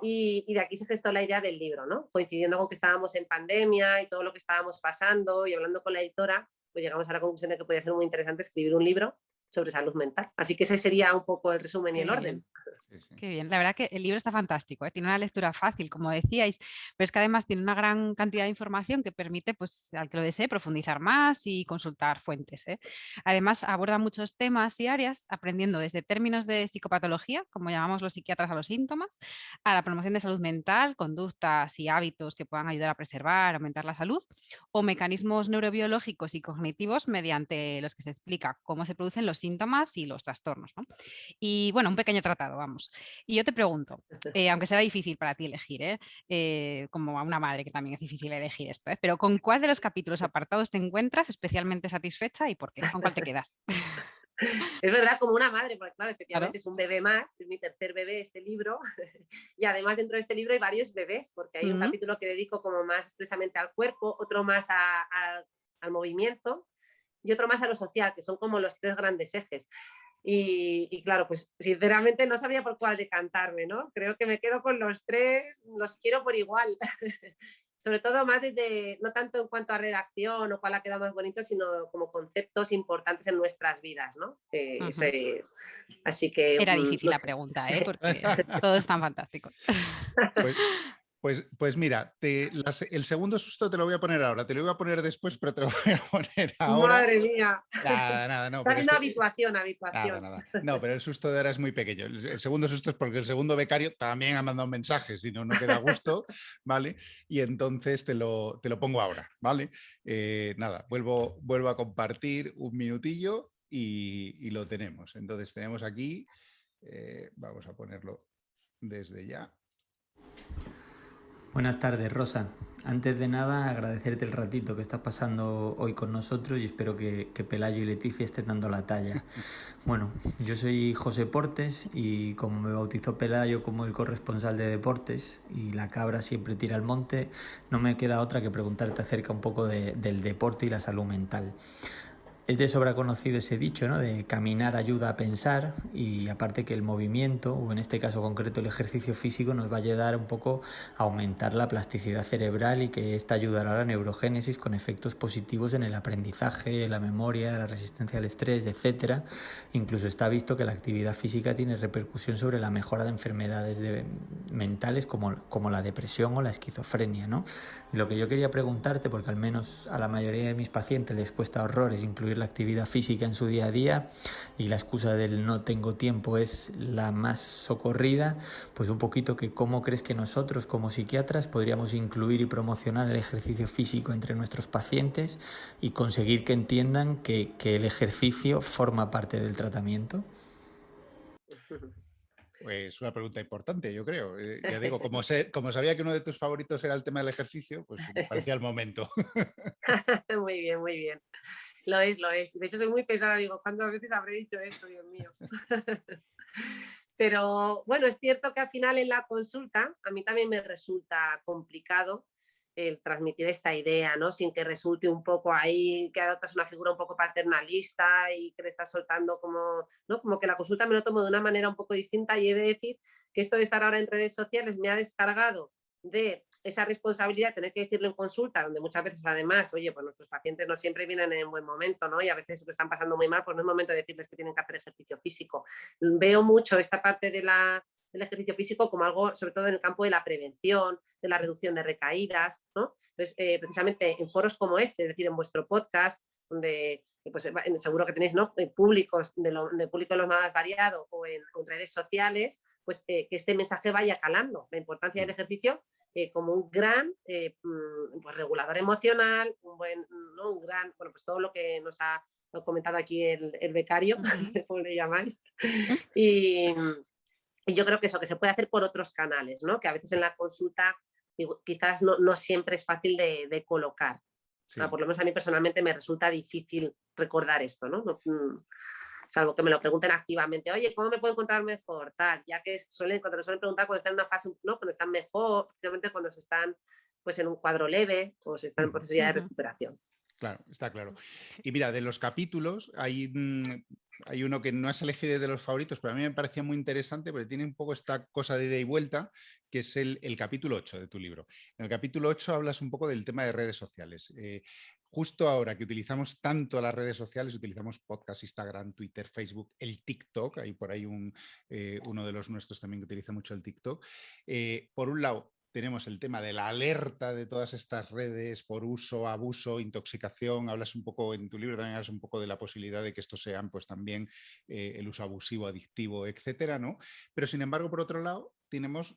Y de aquí se gestó la idea del libro, ¿no? Coincidiendo con que estábamos en pandemia y todo lo que estábamos pasando y hablando con la editora, pues llegamos a la conclusión de que podía ser muy interesante escribir un libro sobre salud mental. Así que ese sería un poco el resumen y el orden. Sí, sí. Qué bien, la verdad que el libro está fantástico, ¿eh? Tiene una lectura fácil, como decíais, pero es que además tiene una gran cantidad de información que permite pues, al que lo desee profundizar más y consultar fuentes, ¿eh? Además aborda muchos temas y áreas, aprendiendo desde términos de psicopatología, como llamamos los psiquiatras a los síntomas, a la promoción de salud mental, conductas y hábitos que puedan ayudar a preservar, aumentar la salud, o mecanismos neurobiológicos y cognitivos mediante los que se explica cómo se producen los síntomas y los trastornos, ¿no? Y bueno, un pequeño tratado, vamos. Y yo te pregunto, aunque será difícil para ti elegir, como a una madre que también es difícil elegir esto, pero ¿con cuál de los capítulos apartados te encuentras especialmente satisfecha y por qué? ¿Con cuál te quedas? Es verdad, como una madre, porque claro, efectivamente Claro. es un bebé más, es mi tercer bebé este libro, y además dentro de este libro hay varios bebés, porque hay un capítulo que dedico como más expresamente al cuerpo, otro más al movimiento y otro más a lo social, que son como los 3 grandes ejes. Y claro, pues sinceramente no sabía por cuál decantarme, ¿no? Creo que me quedo con los 3, los quiero por igual. Sobre todo más desde, no tanto en cuanto a redacción o cuál ha quedado más bonito, sino como conceptos importantes en nuestras vidas, ¿no? Así que... Era difícil no la sé. pregunta, porque todos están fantásticos. Pues mira, el segundo susto te lo voy a poner ahora, te lo voy a poner después, pero te lo voy a poner ahora. Madre mía. Nada, no. Está haciendo habituación. Nada. No, pero el susto de ahora es muy pequeño. El segundo susto es porque el segundo becario también ha mandado mensajes y no queda a gusto, ¿vale? Y entonces te lo pongo ahora, ¿vale? Nada, vuelvo a compartir un minutillo y lo tenemos. Entonces tenemos aquí, vamos a ponerlo desde ya. Buenas tardes, Rosa. Antes de nada, agradecerte el ratito que estás pasando hoy con nosotros y espero que Pelayo y Leticia estén dando la talla. Bueno, yo soy José Portes y como me bautizó Pelayo como el corresponsal de deportes y la cabra siempre tira al monte, no me queda otra que preguntarte acerca un poco del deporte y la salud mental. Es de sobra conocido ese dicho, ¿no? De caminar ayuda a pensar y aparte que el movimiento, o en este caso concreto el ejercicio físico, nos va a ayudar un poco a aumentar la plasticidad cerebral y que esta ayudará a la neurogénesis con efectos positivos en el aprendizaje, la memoria, la resistencia al estrés, etc. Incluso está visto que la actividad física tiene repercusión sobre la mejora de enfermedades mentales como la depresión o la esquizofrenia, ¿no? Y lo que yo quería preguntarte, porque al menos a la mayoría de mis pacientes les cuesta horrores incluir la actividad física en su día a día y la excusa del no tengo tiempo es la más socorrida, pues un poquito que cómo crees que nosotros como psiquiatras podríamos incluir y promocionar el ejercicio físico entre nuestros pacientes y conseguir que entiendan que el ejercicio forma parte del tratamiento. Pues una pregunta importante, yo creo. Ya digo, como sabía que uno de tus favoritos era el tema del ejercicio, pues me parecía el momento. Muy bien, muy bien. Lo es, lo es. De hecho, soy muy pesada, digo, ¿cuántas veces habré dicho esto, Dios mío? Pero bueno, es cierto que al final en la consulta a mí también me resulta complicado el transmitir esta idea, ¿no? Sin que resulte un poco ahí, que adoptas una figura un poco paternalista y que le estás soltando como, ¿no? Como que la consulta me lo tomo de una manera un poco distinta y he de decir que esto de estar ahora en redes sociales me ha descargado de esa responsabilidad de tener que decirlo en consulta, donde muchas veces además, oye, pues nuestros pacientes no siempre vienen en buen momento, ¿no? Y a veces lo están pasando muy mal, pues no es momento de decirles que tienen que hacer ejercicio físico. Veo mucho esta parte del ejercicio físico como algo, sobre todo en el campo de la prevención, de la reducción de recaídas, ¿no? Entonces, precisamente en foros como este, es decir, en vuestro podcast, donde pues, seguro que tenéis, ¿no? Públicos de público lo más variado o en redes sociales, pues que este mensaje vaya calando, la importancia del ejercicio como un gran pues, regulador emocional, un buen, ¿no? Un gran, bueno, pues todo lo que nos ha comentado aquí el becario, como le llamáis, y yo creo que eso, que se puede hacer por otros canales, ¿no? Que a veces en la consulta quizás no siempre es fácil de colocar. Sí. Por lo menos a mí personalmente me resulta difícil recordar esto, ¿no? Salvo que me lo pregunten activamente, oye, ¿cómo me puedo encontrar mejor? Tal, ya que cuando lo suelen preguntar cuando están en una fase, ¿no? Cuando están mejor, precisamente cuando se están pues, en un cuadro leve o se están en proceso ya de recuperación. Claro, está claro. Y mira, de los capítulos, hay uno que no has elegido de los favoritos, pero a mí me parecía muy interesante porque tiene un poco esta cosa de ida y vuelta, que es el capítulo 8 de tu libro. En el capítulo 8 hablas un poco del tema de redes sociales. Justo ahora que utilizamos tanto las redes sociales, utilizamos podcast, Instagram, Twitter, Facebook, el TikTok, hay por ahí uno de los nuestros también que utiliza mucho el TikTok. Por un lado, tenemos el tema de la alerta de todas estas redes por uso, abuso, intoxicación. Hablas un poco en tu libro, también hablas un poco de la posibilidad de que estos sean pues también el uso abusivo, adictivo, etcétera, ¿no? Pero sin embargo, por otro lado, tenemos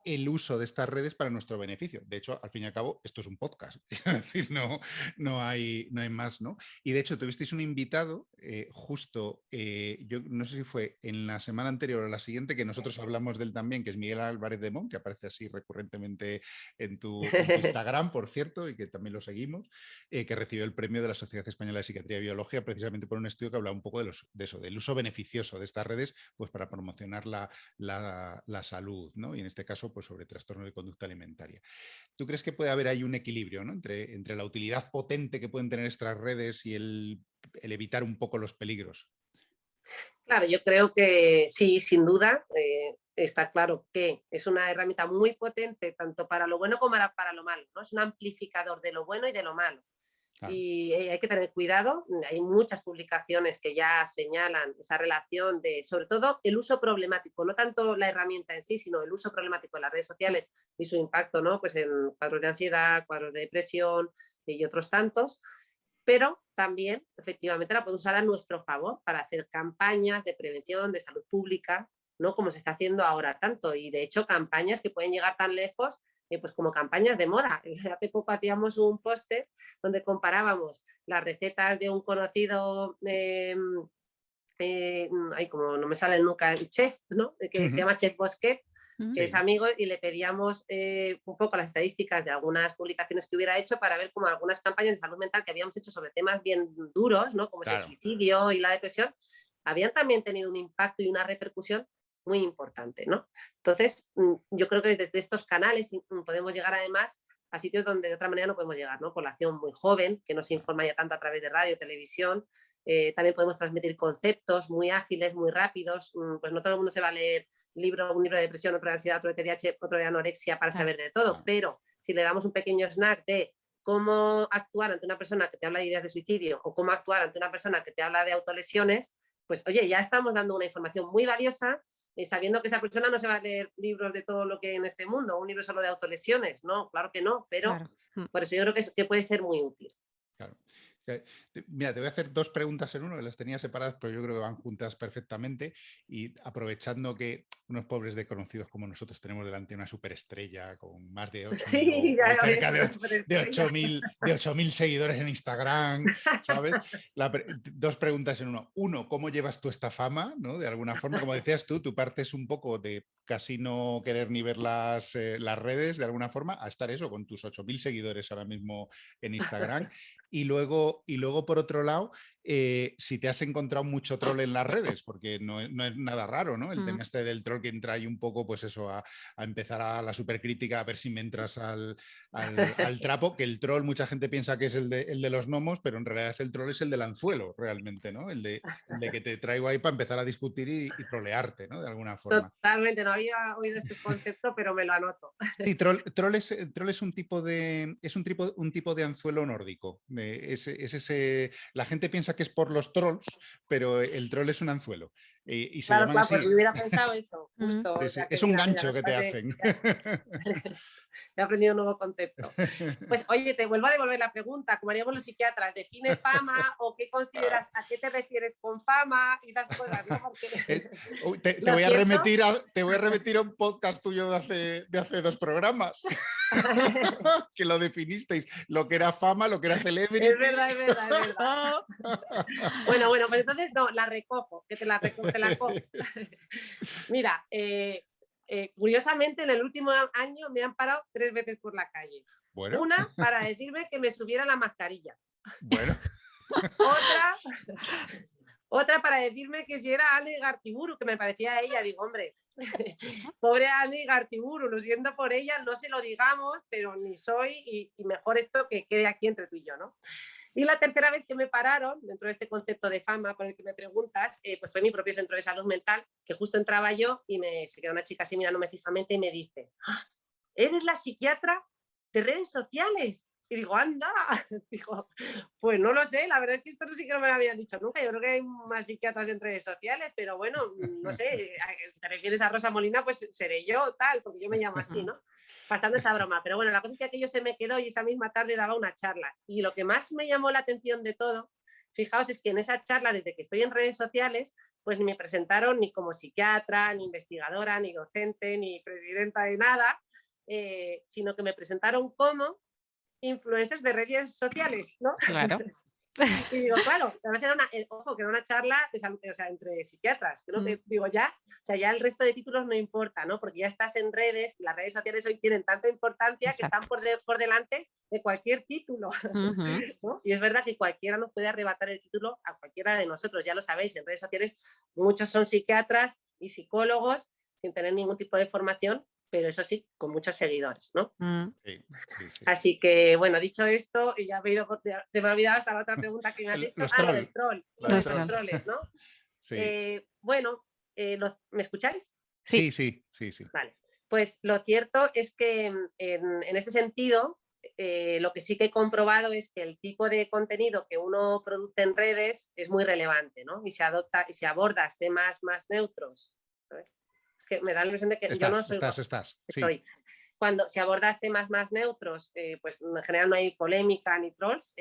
el uso de estas redes para nuestro beneficio. De hecho, al fin y al cabo, esto es un podcast. Es decir, no hay más, ¿no? Y de hecho, tuvisteis un invitado justo, yo no sé si fue en la semana anterior o la siguiente, que nosotros hablamos de él también, que es Miguel Álvarez de Mon, que aparece así recurrentemente en tu Instagram, por cierto, y que también lo seguimos, que recibió el premio de la Sociedad Española de Psiquiatría y Biología precisamente por un estudio que habla un poco de eso, del uso beneficioso de estas redes pues para promocionar la salud, ¿no? Y en este caso, pues sobre trastornos de conducta alimentaria. ¿Tú crees que puede haber ahí un equilibrio, ¿no? entre la utilidad potente que pueden tener estas redes y el evitar un poco los peligros? Claro, yo creo que sí, sin duda, está claro que es una herramienta muy potente tanto para lo bueno como para lo malo, ¿no? Es un amplificador de lo bueno y de lo malo. Claro. Y hay que tener cuidado, hay muchas publicaciones que ya señalan esa relación de, sobre todo, el uso problemático, no tanto la herramienta en sí, sino el uso problemático de las redes sociales y su impacto, ¿no? Pues en cuadros de ansiedad, cuadros de depresión y otros tantos. Pero también, efectivamente, la podemos usar a nuestro favor para hacer campañas de prevención, de salud pública, ¿no? Como se está haciendo ahora tanto. Y de hecho, campañas que pueden llegar tan lejos pues como campañas de moda. Hace poco hacíamos un póster donde comparábamos las recetas de un conocido, como no me sale nunca el chef, ¿no? Que se llama Chef Bosquet, que es amigo, y le pedíamos un poco las estadísticas de algunas publicaciones que hubiera hecho para ver como algunas campañas de salud mental que habíamos hecho sobre temas bien duros, ¿no? Como es el suicidio y la depresión, habían también tenido un impacto y una repercusión muy importante, ¿no? Entonces, yo creo que desde estos canales podemos llegar además a sitios donde de otra manera no podemos llegar, ¿no? Población muy joven, que no se informa ya tanto a través de radio, televisión. También podemos transmitir conceptos muy ágiles, muy rápidos. Pues no todo el mundo se va a leer un libro de depresión, otro de ansiedad, otro de TDAH, otro de anorexia para saber de todo, pero si le damos un pequeño snack de cómo actuar ante una persona que te habla de ideas de suicidio o cómo actuar ante una persona que te habla de autolesiones, pues oye, ya estamos dando una información muy valiosa, sabiendo que esa persona no se va a leer libros de todo lo que hay en este mundo, un libro solo de autolesiones, no, claro que no, pero por eso yo creo que puede ser muy útil. Claro. Mira, te voy a hacer 2 preguntas en uno, que las tenía separadas, pero yo creo que van juntas perfectamente. Y aprovechando que unos pobres desconocidos como nosotros tenemos delante una superestrella con más de 8.000 Sí, ya o ves, cerca de superestrella. 8.000 seguidores en Instagram, ¿sabes? 2 preguntas en uno. Uno, ¿cómo llevas tú esta fama? ¿No? De alguna forma, como decías tú, tu parte es un poco de casi no querer ni ver las redes, de alguna forma, a estar eso, con tus 8.000 seguidores ahora mismo en Instagram. Y luego, por otro lado, si te has encontrado mucho troll en las redes, porque no es nada raro, ¿no? El tema este del troll que entra ahí un poco, pues eso, a empezar a la supercrítica, a ver si me entras al trapo, que el troll mucha gente piensa que es el de los gnomos, pero en realidad el troll es el del anzuelo, realmente, ¿no? El de que te traigo ahí para empezar a discutir y trolearte, ¿no? De alguna forma. Totalmente, no había oído este concepto, pero me lo anoto. Sí, troll es un tipo de anzuelo nórdico. La gente piensa que es por los trolls, pero el troll es un anzuelo. Y se Claro, llaman claro, así. pues me hubiera pensado eso, justo. O Sí, sea, es que un mira, gancho que te fíjate, hacen. he aprendido un nuevo concepto. Pues oye, te vuelvo a devolver la pregunta, como haríamos los psiquiatras, ¿define fama o qué consideras, a qué te refieres con fama y esas cosas, ¿no? Porque te voy a remitir a un podcast tuyo de hace 2 programas que lo definisteis, lo que era fama, lo que era celebrity. Es verdad, es verdad, es verdad. Bueno, pues entonces no, la recojo, que te la cojo. Mira, curiosamente en el último año me han parado 3 veces por la calle. Bueno. Una para decirme que me subiera la mascarilla. Bueno. Otra para decirme que si era Ale Gartiburu, que me parecía a ella. Digo, hombre, pobre Ale Gartiburu, lo siento por ella, no se lo digamos, pero ni soy, y mejor esto que quede aquí entre tú y yo, ¿no? Y la tercera vez que me pararon, dentro de este concepto de fama por el que me preguntas, pues fue mi propio centro de salud mental, que justo entraba yo y se queda una chica así mirándome fijamente y me dice, ¿eres la psiquiatra de redes sociales? Y digo, anda, digo, pues no lo sé, la verdad es que esto no sí que no me lo habían dicho nunca, yo creo que hay más psiquiatras en redes sociales, pero bueno, no sé, si te refieres a Rosa Molina, pues seré yo, tal, porque yo me llamo así, ¿no? Pasando esta broma, pero bueno, la cosa es que aquello se me quedó y esa misma tarde daba una charla, y lo que más me llamó la atención de todo, fijaos, es que en esa charla, desde que estoy en redes sociales, pues ni me presentaron ni como psiquiatra, ni investigadora, ni docente, ni presidenta de nada, sino que me presentaron como influencers de redes sociales, ¿no? Claro. Y digo, claro, además era ojo, que era una charla de salud, o sea, entre psiquiatras, creo que digo ya, o sea, ya el resto de títulos no importa, ¿no? Porque ya estás en redes, y las redes sociales hoy tienen tanta importancia que están por delante de cualquier título, ¿no? Y es verdad que cualquiera nos puede arrebatar el título a cualquiera de nosotros, ya lo sabéis, en redes sociales muchos son psiquiatras y psicólogos sin tener ningún tipo de formación, pero eso sí, con muchos seguidores, ¿no? Sí. Así que, bueno, dicho esto, y ya se me ha olvidado hasta la otra pregunta que me has hecho, lo del troll, los troles, ¿no? Sí. Bueno, ¿me escucháis? Sí. Vale, pues lo cierto es que en este sentido, lo que sí que he comprobado es que el tipo de contenido que uno produce en redes es muy relevante, ¿no? Y se abordas temas más neutros. ¿Sabes? Es que me da la impresión de que yo no soy... Estás. Sí. Cuando si abordas temas más neutros, pues en general no hay polémica ni trolls,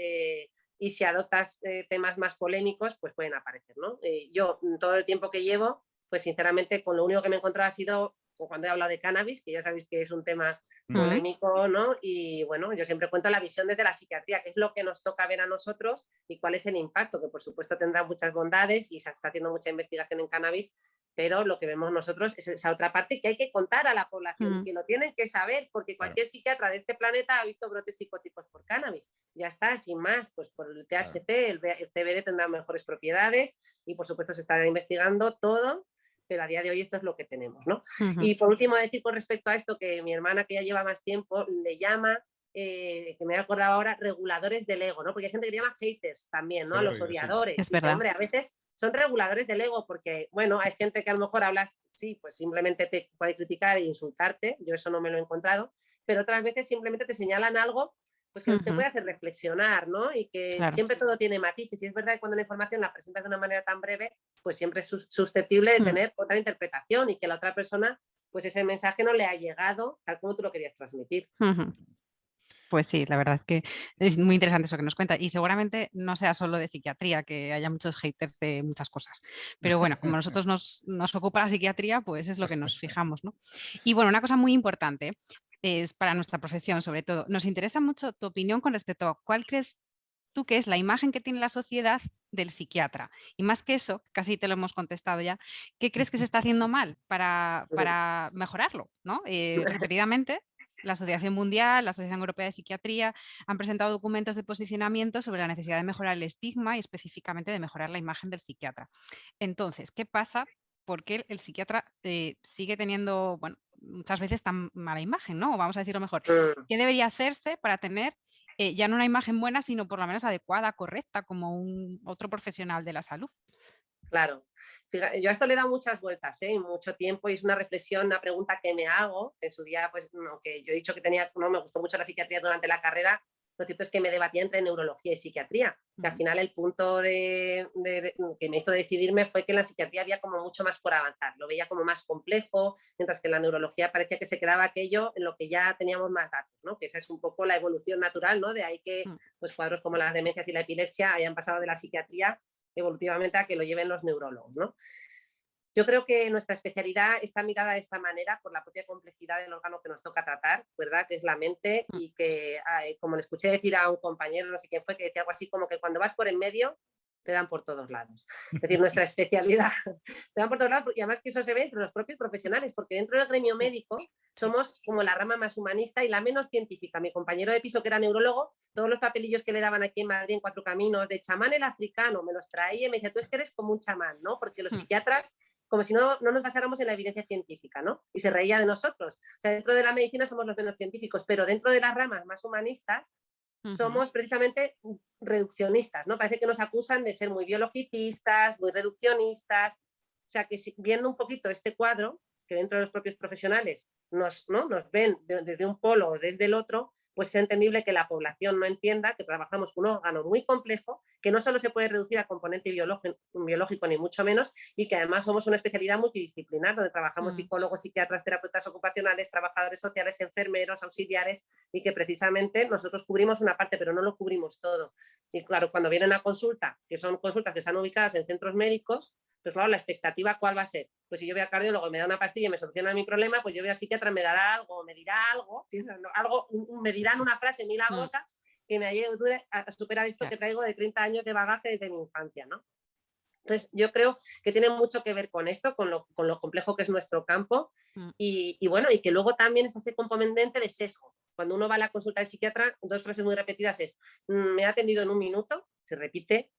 y si adoptas temas más polémicos, pues pueden aparecer, ¿no? Yo, todo el tiempo que llevo, pues sinceramente, con lo único que me he encontrado ha sido cuando he hablado de cannabis, que ya sabéis que es un tema polémico, ¿no? Y bueno, yo siempre cuento la visión desde la psiquiatría, que es lo que nos toca ver a nosotros y cuál es el impacto, que por supuesto tendrá muchas bondades y se está haciendo mucha investigación en cannabis, pero lo que vemos nosotros es esa otra parte que hay que contar a la población, que lo tienen que saber, porque cualquier psiquiatra de este planeta ha visto brotes psicóticos por cannabis. Ya está, sin más, pues por el THC, el CBD tendrá mejores propiedades y por supuesto se está investigando todo, pero a día de hoy esto es lo que tenemos, ¿no? Y por último decir con respecto a esto que mi hermana, que ya lleva más tiempo, le llama, que me he acordado ahora, reguladores del ego, ¿no? Porque hay gente que le llama haters también, ¿no? A los odiadores. Es verdad. Y, hombre, a veces son reguladores del ego porque, bueno, hay gente que a lo mejor hablas, sí, pues simplemente te puede criticar e insultarte, yo eso no me lo he encontrado, pero otras veces simplemente te señalan algo pues que te puede hacer reflexionar, ¿no? Y que siempre todo tiene matices. Y es verdad que cuando la información la presentas de una manera tan breve, pues siempre es susceptible de tener otra interpretación y que la otra persona, pues ese mensaje no le ha llegado tal como tú lo querías transmitir. Pues sí, la verdad es que es muy interesante eso que nos cuenta y seguramente no sea solo de psiquiatría, que haya muchos haters de muchas cosas. Pero bueno, como a nosotros nos ocupa la psiquiatría, pues es lo que nos fijamos, ¿no? Y bueno, una cosa muy importante es para nuestra profesión, sobre todo, nos interesa mucho tu opinión con respecto a cuál crees tú que es la imagen que tiene la sociedad del psiquiatra. Y más que eso, casi te lo hemos contestado ya, ¿qué crees que se está haciendo mal para mejorarlo? ¿No? Repetidamente, la Asociación Mundial, la Asociación Europea de Psiquiatría han presentado documentos de posicionamiento sobre la necesidad de mejorar el estigma y específicamente de mejorar la imagen del psiquiatra. Entonces, ¿qué pasa? ¿Por qué el psiquiatra sigue teniendo, bueno, muchas veces tan mala imagen, ¿no? O vamos a decirlo mejor, ¿qué debería hacerse para tener ya no una imagen buena, sino por lo menos adecuada, correcta, como otro profesional de la salud? Claro. Fíjate, yo a esto le he dado muchas vueltas, y mucho tiempo, y es una reflexión, una pregunta que me hago. En su día, pues, aunque yo he dicho que me gustó mucho la psiquiatría durante la carrera, lo cierto es que me debatía entre neurología y psiquiatría. Que al final el punto que me hizo decidirme fue que en la psiquiatría había como mucho más por avanzar, lo veía como más complejo, mientras que en la neurología parecía que se quedaba aquello en lo que ya teníamos más datos, ¿no? Que esa es un poco la evolución natural, ¿no? De ahí que pues, cuadros como las demencias y la epilepsia hayan pasado de la psiquiatría evolutivamente a que lo lleven los neurólogos, ¿no? Yo creo que nuestra especialidad está mirada de esta manera por la propia complejidad del órgano que nos toca tratar, ¿verdad? Que es la mente, y que, como le escuché decir a un compañero, no sé quién fue, que decía algo así como que cuando vas por en medio te dan por todos lados. Es decir, nuestra especialidad te dan por todos lados, y además que eso se ve entre los propios profesionales, porque dentro del gremio médico somos como la rama más humanista y la menos científica. Mi compañero de piso, que era neurólogo, todos los papelillos que le daban aquí en Madrid en Cuatro Caminos de chamán el africano, me los traía y me decía, tú es que eres como un chamán, ¿no? Porque los psiquiatras, como si no nos basáramos en la evidencia científica, ¿no? Y se reía de nosotros. O sea, dentro de la medicina somos los menos científicos, pero dentro de las ramas más humanistas somos precisamente reduccionistas, ¿no? Parece que nos acusan de ser muy biologicistas, muy reduccionistas. O sea, que viendo un poquito este cuadro, que dentro de los propios profesionales nos ven desde un polo o desde el otro, pues es entendible que la población no entienda que trabajamos con un órgano muy complejo, que no solo se puede reducir a componente biológico ni mucho menos, y que además somos una especialidad multidisciplinar, donde trabajamos psicólogos, psiquiatras, terapeutas ocupacionales, trabajadores sociales, enfermeros, auxiliares, y que precisamente nosotros cubrimos una parte, pero no lo cubrimos todo. Y claro, cuando vienen a consulta, que son consultas que están ubicadas en centros médicos, pues claro, la expectativa, ¿cuál va a ser? Pues si yo voy al cardiólogo, me da una pastilla y me soluciona mi problema, pues yo voy al psiquiatra, me dará algo, me dirá algo, me dirán una frase milagrosa que me ayude a superar esto que traigo de 30 años de bagaje desde mi infancia, ¿no? Entonces, yo creo que tiene mucho que ver con esto, con lo complejo que es nuestro campo, y bueno, y que luego también está este componente de sesgo. Cuando uno va a la consulta del psiquiatra, dos frases muy repetidas es, me ha atendido en un minuto, se repite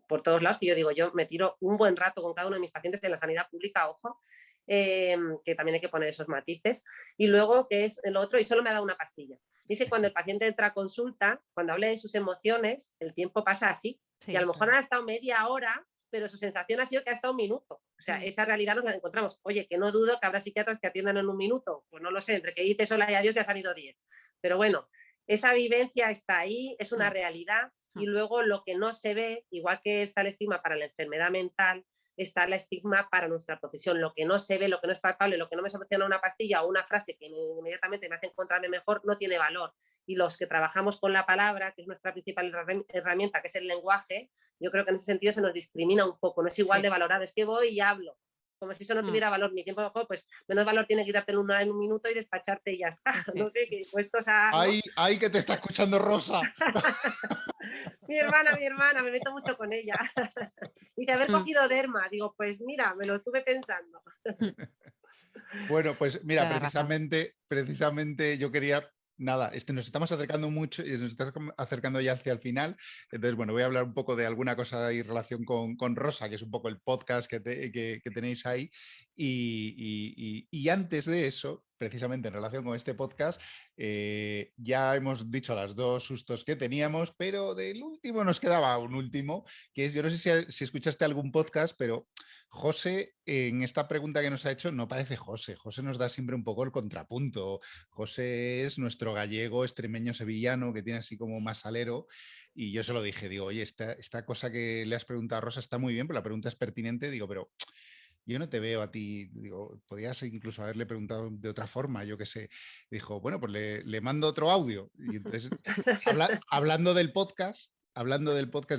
por todos lados, que yo digo, yo me tiro un buen rato con cada uno de mis pacientes de la sanidad pública, ojo, que también hay que poner esos matices, y luego que es el otro, y solo me ha dado una pastilla. Dice, cuando el paciente entra a consulta, cuando hable de sus emociones, el tiempo pasa así, y a lo mejor ha estado media hora, pero su sensación ha sido que ha estado un minuto. O sea, esa realidad nos la encontramos. Oye, que no dudo que habrá psiquiatras que atiendan en un minuto. Pues no lo sé, entre que dices hola y adiós ya ha salido 10. Pero bueno, esa vivencia está ahí, es una realidad, y luego lo que no se ve, igual que está el estigma para la enfermedad mental, está el estigma para nuestra profesión. Lo que no se ve, lo que no es palpable, lo que no me soluciona una pastilla o una frase que inmediatamente me hace encontrarme mejor, no tiene valor. Y los que trabajamos con la palabra, que es nuestra principal herramienta, que es el lenguaje, yo creo que en ese sentido se nos discrimina un poco, no es igual de valorado, es que voy y hablo, como si eso no tuviera valor, mi tiempo de juego, pues menos valor tiene quitarte en un minuto y despacharte y ya está. No sé, que puestos a... ¡Ay, que te está escuchando Rosa! mi hermana, me meto mucho con ella. Dice, haber cogido derma, digo, pues mira, me lo estuve pensando. Bueno, pues mira, precisamente yo quería... Nada, nos estamos acercando mucho y nos estamos acercando ya hacia el final. Entonces, bueno, voy a hablar un poco de alguna cosa en relación con Rosa, que es un poco el podcast que tenéis ahí. Y antes de eso, precisamente en relación con este podcast, ya hemos dicho las dos sustos que teníamos, pero del último nos quedaba un último, que es, yo no sé si escuchaste algún podcast, pero José, en esta pregunta que nos ha hecho, no parece José. José nos da siempre un poco el contrapunto. José es nuestro gallego extremeño sevillano que tiene así como más salero. Y yo se lo dije, digo, oye, esta cosa que le has preguntado a Rosa está muy bien, pero la pregunta es pertinente. Digo, pero yo no te veo a ti. Digo, podías incluso haberle preguntado de otra forma, yo qué sé. Dijo, bueno, pues le mando otro audio. Y entonces, hablando del podcast,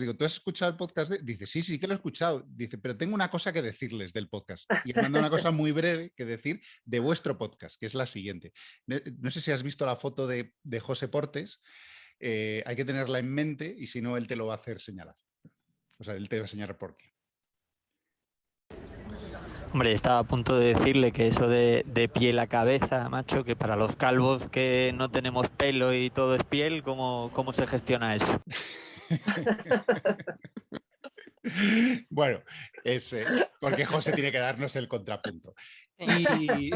digo, ¿tú has escuchado el podcast? Dice, sí que lo he escuchado. Dice, pero tengo una cosa que decirles del podcast. Y me manda una cosa muy breve que decir de vuestro podcast, que es la siguiente. No sé si has visto la foto de José Portes. Hay que tenerla en mente y si no, él te lo va a hacer señalar. O sea, él te va a señalar por qué. Hombre, estaba a punto de decirle que eso de piel a cabeza, macho, que para los calvos que no tenemos pelo y todo es piel, ¿cómo se gestiona eso? Bueno, es porque José tiene que darnos el contrapunto. Y...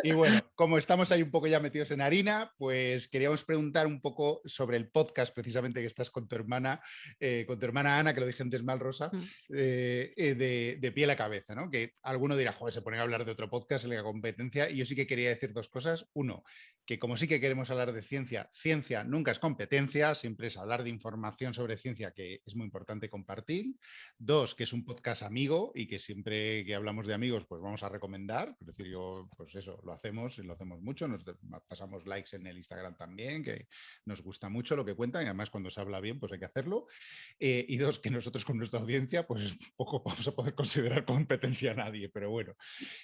Y bueno, como estamos ahí un poco ya metidos en harina, pues queríamos preguntar un poco sobre el podcast, precisamente que estás con tu hermana Ana, que lo dije antes mal, Rosa, de piel a cabeza, ¿no? Que alguno dirá, joder, se pone a hablar de otro podcast en la competencia, y yo sí que quería decir dos cosas. Uno, que como sí que queremos hablar de ciencia, ciencia nunca es competencia, siempre es hablar de información sobre ciencia que es muy importante compartir. Dos, que es un podcast amigo y que siempre que hablamos de amigos, pues vamos a recomendar. Es decir, yo, pues eso, lo hacemos mucho, nos pasamos likes en el Instagram también, que nos gusta mucho lo que cuentan y además cuando se habla bien, pues hay que hacerlo. Y dos, que nosotros con nuestra audiencia, pues poco vamos a poder considerar competencia a nadie, pero bueno.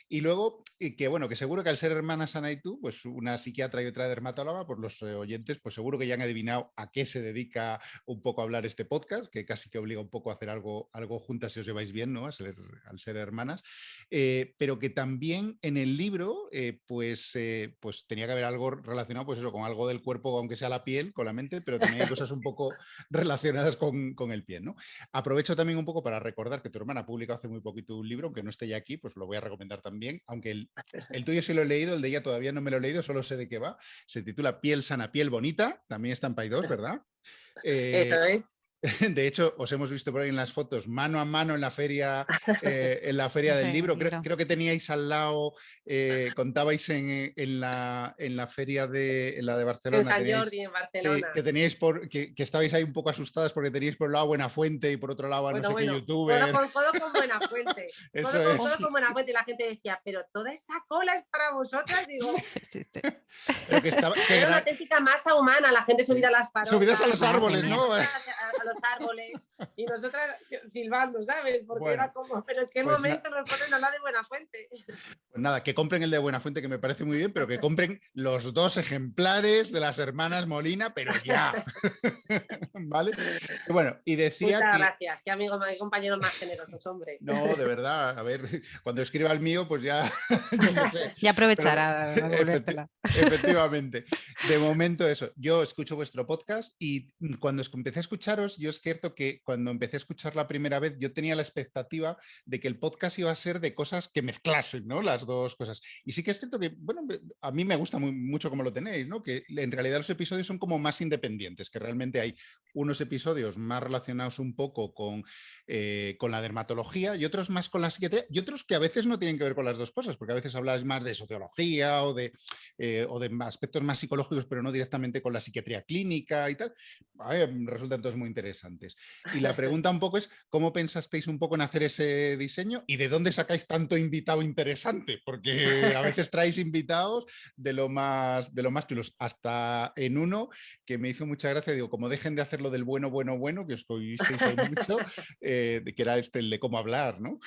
Y luego, que bueno, que seguro que al ser hermanas Ana y tú, pues una psiquiatra y otra dermatóloga, pues los oyentes, pues seguro que ya han adivinado a qué se dedica un poco a hablar este podcast, que casi que obliga un poco a hacer algo juntas si os lleváis bien, ¿no? Al ser hermanas. Pero que también en el libro, pues tenía que haber algo relacionado, pues eso, con algo del cuerpo, aunque sea la piel, con la mente, pero también hay cosas un poco relacionadas con el pie, ¿no? Aprovecho también un poco para recordar que tu hermana ha publicado hace muy poquito un libro, aunque no esté ya aquí, pues lo voy a recomendar también, aunque el tuyo sí lo he leído, el de ella todavía no me lo he leído, solo sé de qué va. Se titula Piel sana, piel bonita, también está en Paidós, ¿verdad? Eso es. De hecho, os hemos visto por ahí en las fotos, mano a mano en la feria del libro. Creo que teníais al lado, contabais en la feria de Barcelona. En San Jordi, en Barcelona. Que estabais ahí un poco asustadas porque teníais por un lado Buenafuente y por otro lado a no sé qué youtuber. Codo con Buenafuente. Codo con Buenafuente. Y la gente decía, pero toda esa cola es para vosotras. Digo, sí. Pero que era una auténtica masa humana, la gente subida a las farolas. Subidas a los árboles, ¿no? A los árboles y nosotras silbando, ¿sabes? Porque bueno, era como, pero ¿en qué pues momento nos ponen a hablar de Buenafuente? Pues nada, que compren el de Buenafuente, que me parece muy bien, pero que compren los 2 ejemplares de las hermanas Molina, pero ya. ¿Vale? Y bueno, y decía muchas gracias, qué amigo, qué compañeros más generosos, hombre. No, de verdad, a ver, cuando escriba el mío, pues ya, yo no sé. Ya aprovechará. Efectivamente. De momento eso, yo escucho vuestro podcast y cuando empecé a escucharos, yo es cierto que cuando empecé a escuchar la primera vez, yo tenía la expectativa de que el podcast iba a ser de cosas que mezclasen, ¿no? Las dos cosas. Y sí que es cierto que, bueno, a mí me gusta mucho como lo tenéis, ¿no? Que en realidad los episodios son como más independientes, que realmente hay unos episodios más relacionados un poco con la dermatología y otros más con la psiquiatría y otros que a veces no tienen que ver con las dos cosas, porque a veces habláis más de sociología o de aspectos más psicológicos, pero no directamente con la psiquiatría clínica y tal. A mí me resultan todos muy interesantes. Y la pregunta un poco es, ¿cómo pensasteis un poco en hacer ese diseño y de dónde sacáis tanto invitado interesante? Porque a veces traéis invitados de lo más chulos, hasta en uno que me hizo mucha gracia, digo, como dejen de hacerlo del bueno, que os oísteis ahí mucho, que era el de cómo hablar, ¿no?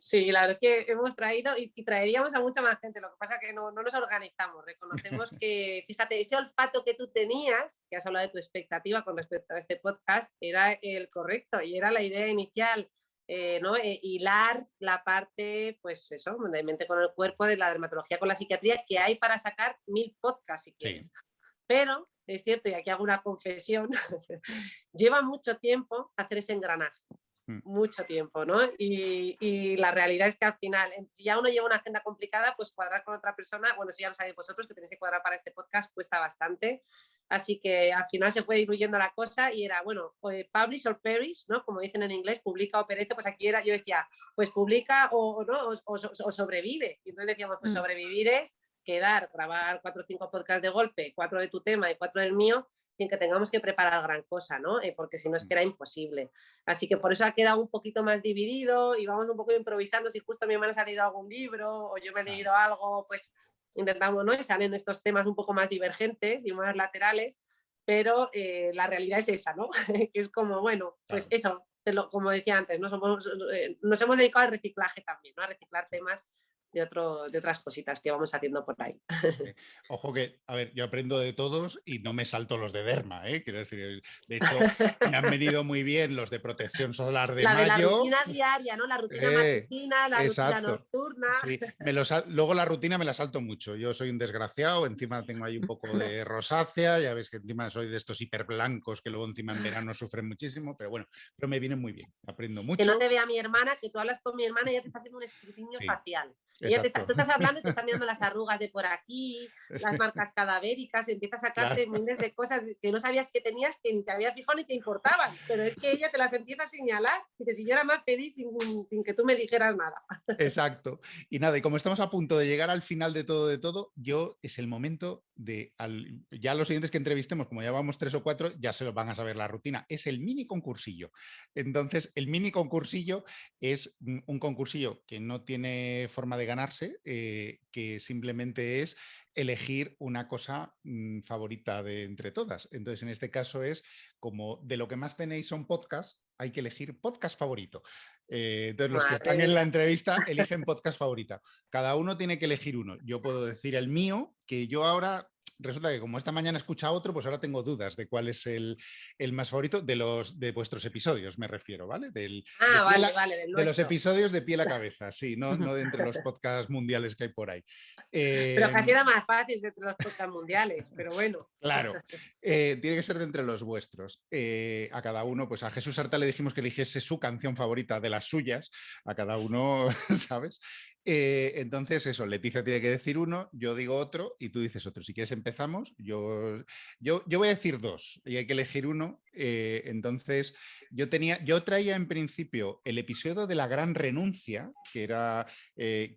Sí, la verdad es que hemos traído y traeríamos a mucha más gente, lo que pasa es que no nos organizamos, reconocemos que, fíjate, ese olfato que tú tenías, que has hablado de tu expectativa con respecto a este podcast, era el correcto y era la idea inicial, ¿no? Hilar la parte, pues eso, de mente con el cuerpo, de la dermatología con la psiquiatría, que hay para sacar 1000 podcasts si quieres. Sí. Pero es cierto, y aquí hago una confesión, lleva mucho tiempo hacer ese engranaje. Mucho tiempo, ¿no? Y la realidad es que al final, si ya uno lleva una agenda complicada, pues cuadrar con otra persona, bueno, eso ya lo sabéis vosotros, que tenéis que cuadrar para este podcast, cuesta bastante, así que al final se fue diluyendo la cosa y era, bueno, publish or perish, ¿no? Como dicen en inglés, publica o perece, pues aquí era, yo decía, pues publica o sobrevive, y entonces decíamos, pues sobrevivir es quedar, grabar 4 o 5 podcasts de golpe, 4 de tu tema y 4 del mío, sin que tengamos que preparar gran cosa, ¿no? Porque si no es que era imposible. Así que por eso ha quedado un poquito más dividido y vamos un poco improvisando. Si justo a mi hermana ha leído algún libro o yo me he leído algo, pues intentamos, ¿no? Y salen estos temas un poco más divergentes y más laterales, pero la realidad es esa, ¿no? Que es como, bueno, pues eso, como decía antes, ¿no? Nos hemos dedicado al reciclaje también, ¿no? A reciclar temas de otras cositas que vamos haciendo por ahí. Ojo que, a ver, yo aprendo de todos y no me salto los de Derma, ¿eh? Quiero decir, de hecho, me han venido muy bien los de protección solar de mayo. La rutina diaria, ¿no? La rutina matutina, la rutina nocturna. Sí. Luego la rutina me la salto mucho. Yo soy un desgraciado, encima tengo ahí un poco de rosácea, ya ves que encima soy de estos hiperblancos que luego encima en verano sufren muchísimo, pero bueno, pero me vienen muy bien, aprendo mucho. Que no te vea mi hermana, que tú hablas con mi hermana y ella te está haciendo un escrutinio facial. Tú estás hablando y te están mirando las arrugas de por aquí, las marcas cadavéricas, empieza a sacarte miles de cosas que no sabías que tenías, que ni te habías fijado ni te importaban, pero es que ella te las empieza a señalar y te siguiera más feliz sin que tú me dijeras nada. Exacto. Y nada, y como estamos a punto de llegar al final de todo, es el momento de, ya los siguientes que entrevistemos, como ya vamos 3 o 4, ya se los van a saber la rutina, es el mini concursillo. Entonces, el mini concursillo es un concursillo que no tiene forma de ganarse, que simplemente es elegir una cosa favorita de entre todas. Entonces, en este caso es como de lo que más tenéis son podcasts, hay que elegir podcast favorito. Entonces, los que están en la entrevista eligen podcast favorita. Cada uno tiene que elegir uno. Yo puedo decir el mío, que yo ahora... Resulta que como esta mañana he escuchado otro, pues ahora tengo dudas de cuál es el más favorito de vuestros episodios, me refiero, ¿vale? De los episodios de Pie a Cabeza, sí, no de entre los podcasts mundiales que hay por ahí. Pero casi era más fácil de entre los podcasts mundiales, pero bueno. Claro, tiene que ser de entre los vuestros. A cada uno, pues a Jesús Arta le dijimos que eligiese su canción favorita de las suyas, a cada uno, ¿sabes? Entonces eso, Leticia tiene que decir uno, yo digo otro y tú dices otro. Si quieres empezamos, yo voy a decir 2 y hay que elegir uno. Entonces yo traía en principio el episodio de la gran renuncia, que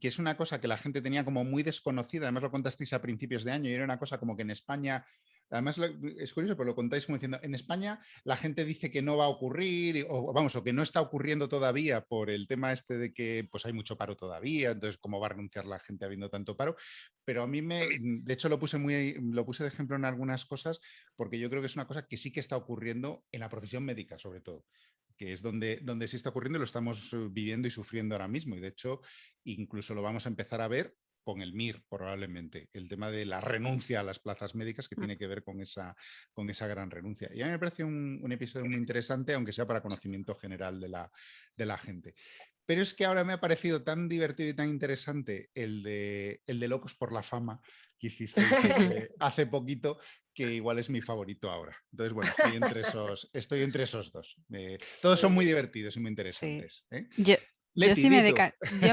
es una cosa que la gente tenía como muy desconocida, además lo contasteis a principios de año y era una cosa como que en España... Además, es curioso, pero lo contáis como diciendo, en España la gente dice que no va a ocurrir, o que no está ocurriendo todavía por el tema este de que pues hay mucho paro todavía, entonces cómo va a renunciar la gente habiendo tanto paro. Pero a mí de hecho lo puse de ejemplo en algunas cosas, porque yo creo que es una cosa que sí que está ocurriendo en la profesión médica, sobre todo, que es donde sí está ocurriendo y lo estamos viviendo y sufriendo ahora mismo. Y de hecho, incluso lo vamos a empezar a ver con el MIR, probablemente, el tema de la renuncia a las plazas médicas que tiene que ver con esa gran renuncia. Y a mí me parece un episodio muy interesante, aunque sea para conocimiento general de la gente. Pero es que ahora me ha parecido tan divertido y tan interesante el de Locos por la Fama que hicisteis hace poquito, que igual es mi favorito ahora. Entonces, bueno, estoy entre esos 2. Todos son muy divertidos y muy interesantes. Sí. Yo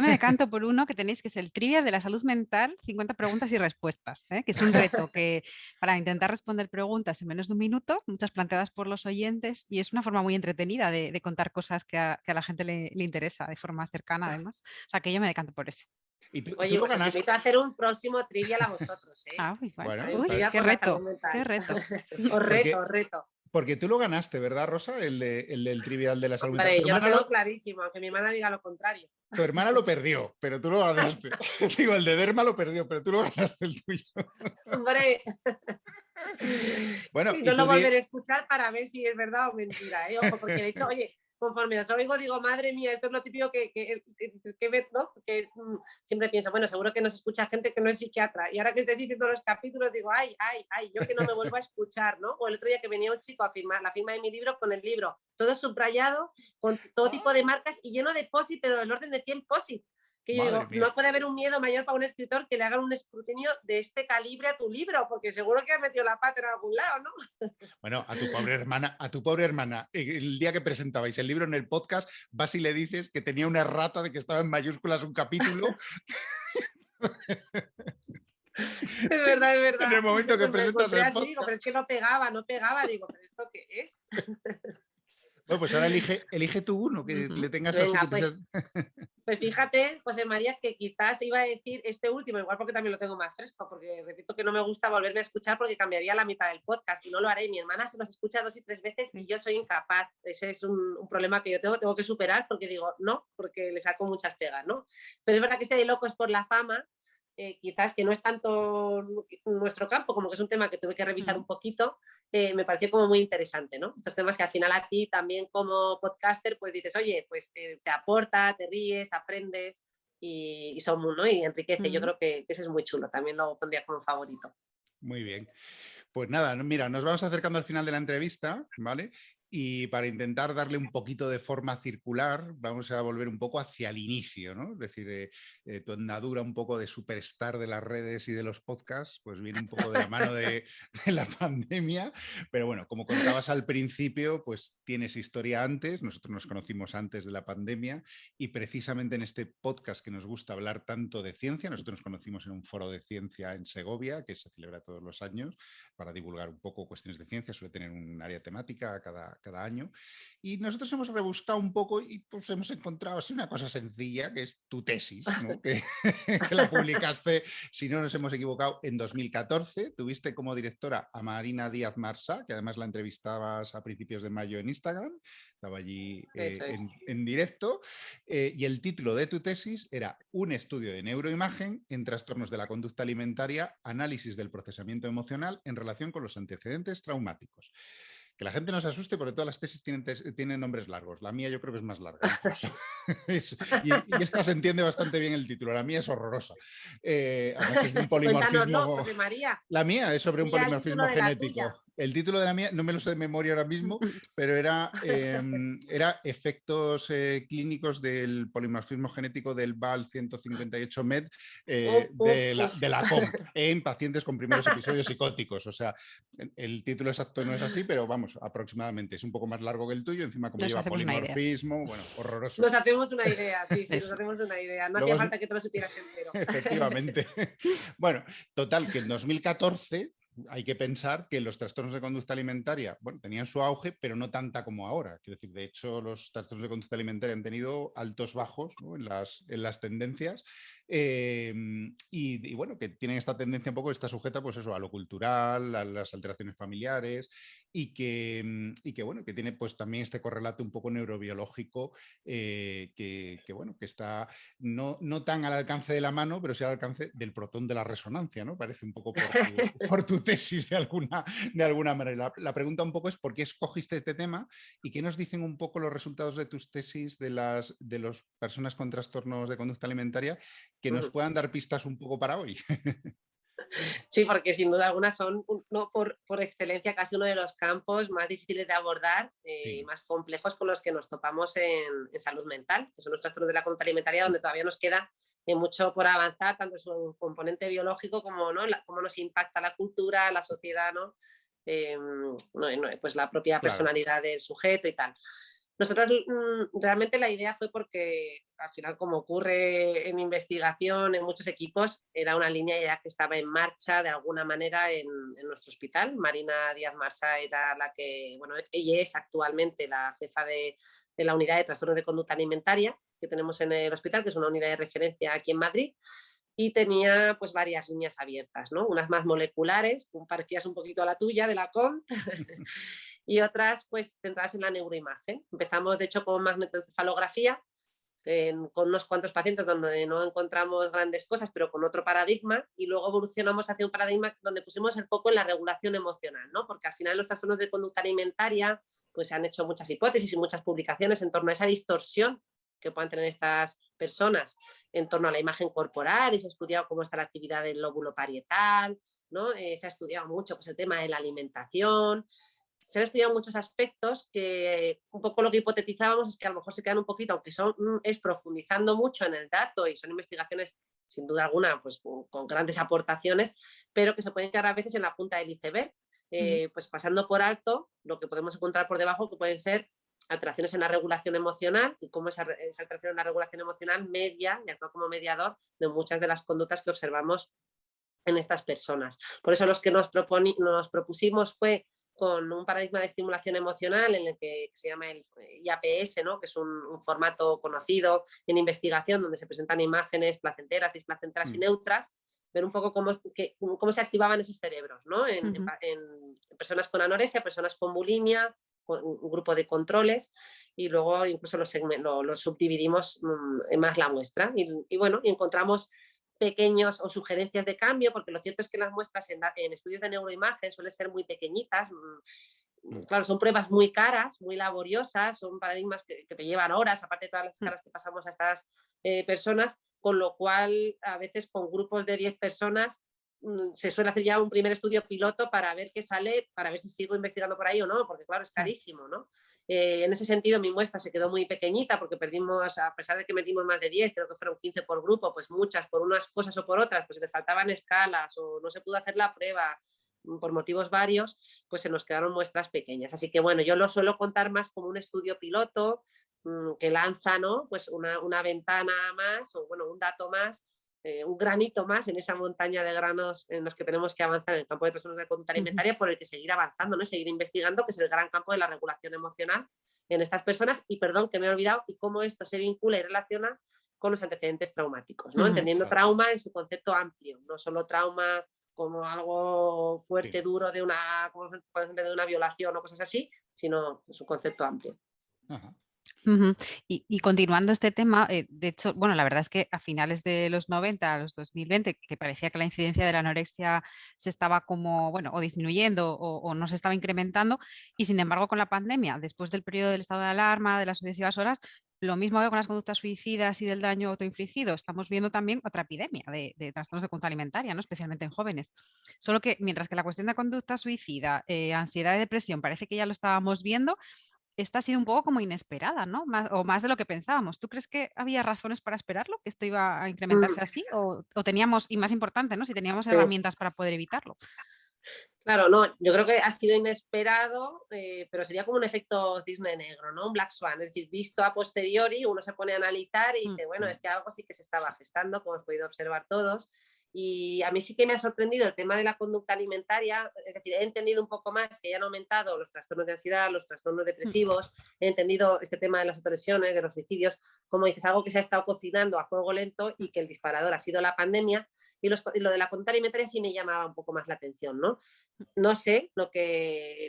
me decanto por uno que tenéis, que es el trivia de la salud mental, 50 preguntas y respuestas, que es un reto que para intentar responder preguntas en menos de un minuto, muchas planteadas por los oyentes, y es una forma muy entretenida de contar cosas que a la gente le interesa de forma cercana, además. O sea, que yo me decanto por ese. Oye, pues os invito a hacer un próximo trivial a vosotros, ¿eh? Qué reto. Os reto. Porque tú lo ganaste, ¿verdad, Rosa? El del trivial de la salud mental. Yo lo tengo clarísimo, aunque mi hermana diga lo contrario. Tu hermana lo perdió, pero tú lo ganaste. Digo, el de Derma lo perdió, pero tú lo ganaste el tuyo. Hombre. Bueno, no lo volveré a escuchar para ver si es verdad o mentira, ¿eh? Ojo, porque de hecho, oye, conforme os oigo, digo, madre mía, esto es lo típico que ¿no? Que siempre pienso, bueno, seguro que nos escucha gente que no es psiquiatra. Y ahora que estoy diciendo los capítulos, digo, ay, yo que no me vuelvo a escuchar, ¿no? O el otro día que venía un chico a firmar la firma de mi libro con el libro, todo subrayado, con todo tipo de marcas y lleno de posit, pero en orden de 100 posit. Que yo digo, no puede haber un miedo mayor para un escritor que le hagan un escrutinio de este calibre a tu libro, porque seguro que has metido la pata en algún lado, ¿no? Bueno, a tu pobre hermana, el día que presentabais el libro en el podcast, vas y le dices que tenía una errata de que estaba en mayúsculas un capítulo. Es verdad. En el momento que presentas el podcast. Digo, pero es que no pegaba, digo, ¿pero esto qué es? Bueno, pues ahora elige tú uno que le tengas Venga, así. Pues fíjate, José María, que quizás iba a decir este último, igual porque también lo tengo más fresco, porque repito que no me gusta volverme a escuchar porque cambiaría la mitad del podcast y no lo haré. Mi hermana se los escucha 2 y 3 veces y yo soy incapaz. Ese es un problema que yo tengo que superar porque digo, no, porque le saco muchas pegas, ¿no? Pero es verdad que este de Locos por la Fama, quizás que no es tanto nuestro campo, como que es un tema que tuve que revisar un poquito, me pareció como muy interesante, ¿no? Estos temas que al final a ti también como podcaster pues dices, oye, pues te aporta, te ríes, aprendes y son, ¿no? Y enriquece. Yo creo que ese es muy chulo, también lo pondría como favorito. Muy bien. Pues nada, mira, nos vamos acercando al final de la entrevista, ¿vale? Y para intentar darle un poquito de forma circular, vamos a volver un poco hacia el inicio, ¿no? Es decir, tu andadura un poco de superstar de las redes y de los podcasts, pues viene un poco de la mano de la pandemia, pero bueno, como contabas al principio, pues tienes historia antes, nosotros nos conocimos antes de la pandemia y precisamente en este podcast que nos gusta hablar tanto de ciencia, nosotros nos conocimos en un foro de ciencia en Segovia, que se celebra todos los años, para divulgar un poco cuestiones de ciencia, suele tener un área temática cada año. Y nosotros hemos rebuscado un poco y pues hemos encontrado así una cosa sencilla, que es tu tesis, ¿no? que la publicaste, si no nos hemos equivocado, en 2014. Tuviste como directora a Marina Díaz Marsá, que además la entrevistabas a principios de mayo en Instagram. Estaba allí en directo. Y el título de tu tesis era Un estudio de neuroimagen en trastornos de la conducta alimentaria, análisis del procesamiento emocional en relación con los antecedentes traumáticos. Que la gente no se asuste porque todas las tesis tienen nombres largos. La mía yo creo que es más larga. Y esta se entiende bastante bien el título. La mía es horrorosa. Además es de un polimorfismo... José María. La mía es sobre un polimorfismo genético. El título de la mía, no me lo sé de memoria ahora mismo, pero era efectos clínicos del polimorfismo genético del BAL 158-MED de la COMP en pacientes con primeros episodios psicóticos. O sea, el título exacto no es así, pero vamos, aproximadamente. Es un poco más largo que el tuyo, encima como lleva polimorfismo, bueno, horroroso. Nos hacemos una idea, sí, nos hacemos una idea. No hacía falta que te lo supieras entero. Efectivamente. Bueno, total, que en 2014... hay que pensar que los trastornos de conducta alimentaria, bueno, tenían su auge, pero no tanta como ahora. Quiero decir, de hecho, los trastornos de conducta alimentaria han tenido altos bajos, ¿no? en las tendencias. Y bueno, que tienen esta tendencia un poco, está sujeta pues eso, a lo cultural, a las alteraciones familiares y que bueno, que tiene pues también este correlato un poco neurobiológico que bueno, que está no tan al alcance de la mano, pero sí al alcance del protón de la resonancia, ¿no? Parece un poco por tu tesis de alguna manera. La pregunta un poco es ¿por qué escogiste este tema y qué nos dicen un poco los resultados de tus tesis de las personas con trastornos de conducta alimentaria que nos puedan dar pistas un poco para hoy? Sí, porque sin duda alguna son no, por excelencia casi uno de los campos más difíciles de abordar y más complejos con los que nos topamos en salud mental, que son los trastornos de la conducta alimentaria, donde todavía nos queda mucho por avanzar, tanto en su componente biológico como ¿no? Cómo nos impacta la cultura, la sociedad, ¿no? Pues la propia personalidad del sujeto y tal. Nosotros realmente la idea fue porque al final, como ocurre en investigación en muchos equipos, era una línea ya que estaba en marcha de alguna manera en nuestro hospital. Marina Díaz Marsá era la que, bueno, ella es actualmente la jefa de la unidad de trastornos de conducta alimentaria que tenemos en el hospital, que es una unidad de referencia aquí en Madrid. Y tenía pues varias líneas abiertas, ¿no? Unas más moleculares, parecías un poquito a la tuya, de la COM, y otras pues centradas en la neuroimagen. Empezamos de hecho con magnetoencefalografía, con unos cuantos pacientes donde no encontramos grandes cosas, pero con otro paradigma, y luego evolucionamos hacia un paradigma donde pusimos el foco en la regulación emocional, ¿no? Porque al final los trastornos de conducta alimentaria pues se han hecho muchas hipótesis y muchas publicaciones en torno a esa distorsión que puedan tener estas personas en torno a la imagen corporal, y se ha estudiado cómo está la actividad del lóbulo parietal, ¿no? Se ha estudiado mucho pues, el tema de la alimentación, se han estudiado muchos aspectos que un poco lo que hipotetizábamos es que a lo mejor se quedan un poquito, aunque es profundizando mucho en el dato y son investigaciones sin duda alguna pues con grandes aportaciones, pero que se pueden quedar a veces en la punta del iceberg, pues pasando por alto lo que podemos encontrar por debajo, que pueden ser alteraciones en la regulación emocional y cómo esa alteración en la regulación emocional media y actúa como mediador de muchas de las conductas que observamos en estas personas. Por eso los que nos propusimos fue con un paradigma de estimulación emocional en el que se llama el IAPS, ¿no? Que es un formato conocido en investigación donde se presentan imágenes placenteras, displacenteras y neutras, ver un poco cómo se activaban esos cerebros, ¿no? En personas con anorexia, personas con bulimia, con un grupo de controles, y luego incluso los subdividimos en más la muestra. Y bueno, y encontramos pequeños o sugerencias de cambio, porque lo cierto es que las muestras en estudios de neuroimagen suelen ser muy pequeñitas. Claro, son pruebas muy caras, muy laboriosas, son paradigmas que te llevan horas, aparte de todas las caras que pasamos a estas personas, con lo cual a veces con grupos de 10 personas se suele hacer ya un primer estudio piloto para ver qué sale, para ver si sigo investigando por ahí o no, porque claro, es carísimo, ¿no? En ese sentido mi muestra se quedó muy pequeñita porque perdimos, a pesar de que metimos más de 10, creo que fueron 15 por grupo, pues muchas, por unas cosas o por otras, pues le faltaban escalas o no se pudo hacer la prueba por motivos varios, pues se nos quedaron muestras pequeñas. Así que bueno, yo lo suelo contar más como un estudio piloto que lanza, ¿no? Pues una ventana más o bueno, un dato más, un granito más en esa montaña de granos en los que tenemos que avanzar en el campo de trastornos de conducta alimentaria, por el que seguir avanzando, ¿no? Seguir investigando, que es el gran campo de la regulación emocional en estas personas. Y perdón, que me he olvidado, y cómo esto se vincula y relaciona con los antecedentes traumáticos, ¿no? Entendiendo trauma en su concepto amplio, no solo trauma como algo fuerte, duro de una violación o cosas así, sino en su concepto amplio. Ajá. Y continuando este tema, de hecho, bueno, la verdad es que a finales de los 90, a los 2020, que parecía que la incidencia de la anorexia se estaba como, bueno, o disminuyendo o no se estaba incrementando, y sin embargo con la pandemia, después del periodo del estado de alarma, de las sucesivas horas, lo mismo que con las conductas suicidas y del daño autoinfligido, estamos viendo también otra epidemia de trastornos de conducta alimentaria, ¿no? Especialmente en jóvenes. Solo que mientras que la cuestión de conducta suicida, ansiedad y depresión parece que ya lo estábamos viendo, esta ha sido un poco como inesperada, ¿no? Más de lo que pensábamos. ¿Tú crees que había razones para esperarlo, que esto iba a incrementarse así? ¿O teníamos, y más importante, ¿no? Si teníamos herramientas para poder evitarlo? Claro, no, yo creo que ha sido inesperado, pero sería como un efecto cisne negro, ¿no? Un Black Swan, es decir, visto a posteriori, uno se pone a analizar y dice, bueno, es que algo sí que se estaba gestando, como hemos podido observar todos. Y a mí sí que me ha sorprendido el tema de la conducta alimentaria, es decir, he entendido un poco más que ya han aumentado los trastornos de ansiedad, los trastornos depresivos, he entendido este tema de las autolesiones, de los suicidios, como dices, algo que se ha estado cocinando a fuego lento y que el disparador ha sido la pandemia. Y lo de la conducta alimentaria sí me llamaba un poco más la atención, ¿no? No sé,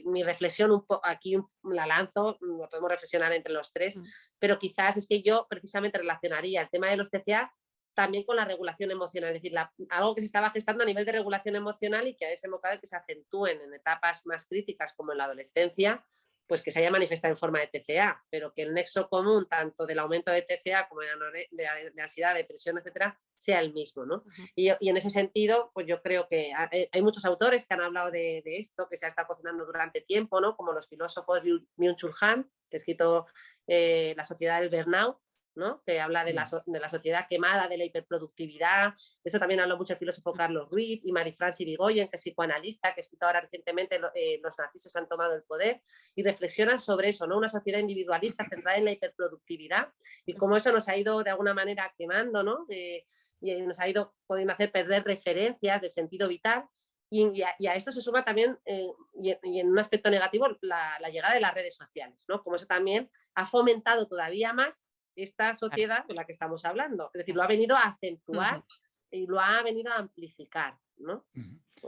mi reflexión aquí la lanzo, lo podemos reflexionar entre los tres, pero quizás es que yo precisamente relacionaría el tema de los TCA también con la regulación emocional, es decir, algo que se estaba gestando a nivel de regulación emocional y que ha desembocado que se acentúen en etapas más críticas como en la adolescencia, pues que se haya manifestado en forma de TCA, pero que el nexo común tanto del aumento de TCA como de ansiedad, depresión, etcétera, sea el mismo, ¿no? Y en ese sentido, pues yo creo que hay muchos autores que han hablado de esto, que se ha estado cocinando durante tiempo, ¿no? Como los filósofos Byung-Chul Han, que ha escrito La sociedad del burnout, ¿no? Que habla de la sociedad quemada, de la hiperproductividad. Esto también habló mucho el filósofo Carlos Ruiz y Marie-France Irigoyen, que es psicoanalista, que ha escrito ahora recientemente Los narcisos han tomado el poder, y reflexionan sobre eso, ¿no? Una sociedad individualista centrada en la hiperproductividad y cómo eso nos ha ido de alguna manera quemando, ¿no? Y nos ha ido pudiendo hacer perder referencias del sentido vital. Y a esto se suma también, y en un aspecto negativo, la llegada de las redes sociales, ¿no? Como eso también ha fomentado todavía más esta sociedad de la que estamos hablando. Es decir, lo ha venido a acentuar y lo ha venido a amplificar, ¿no?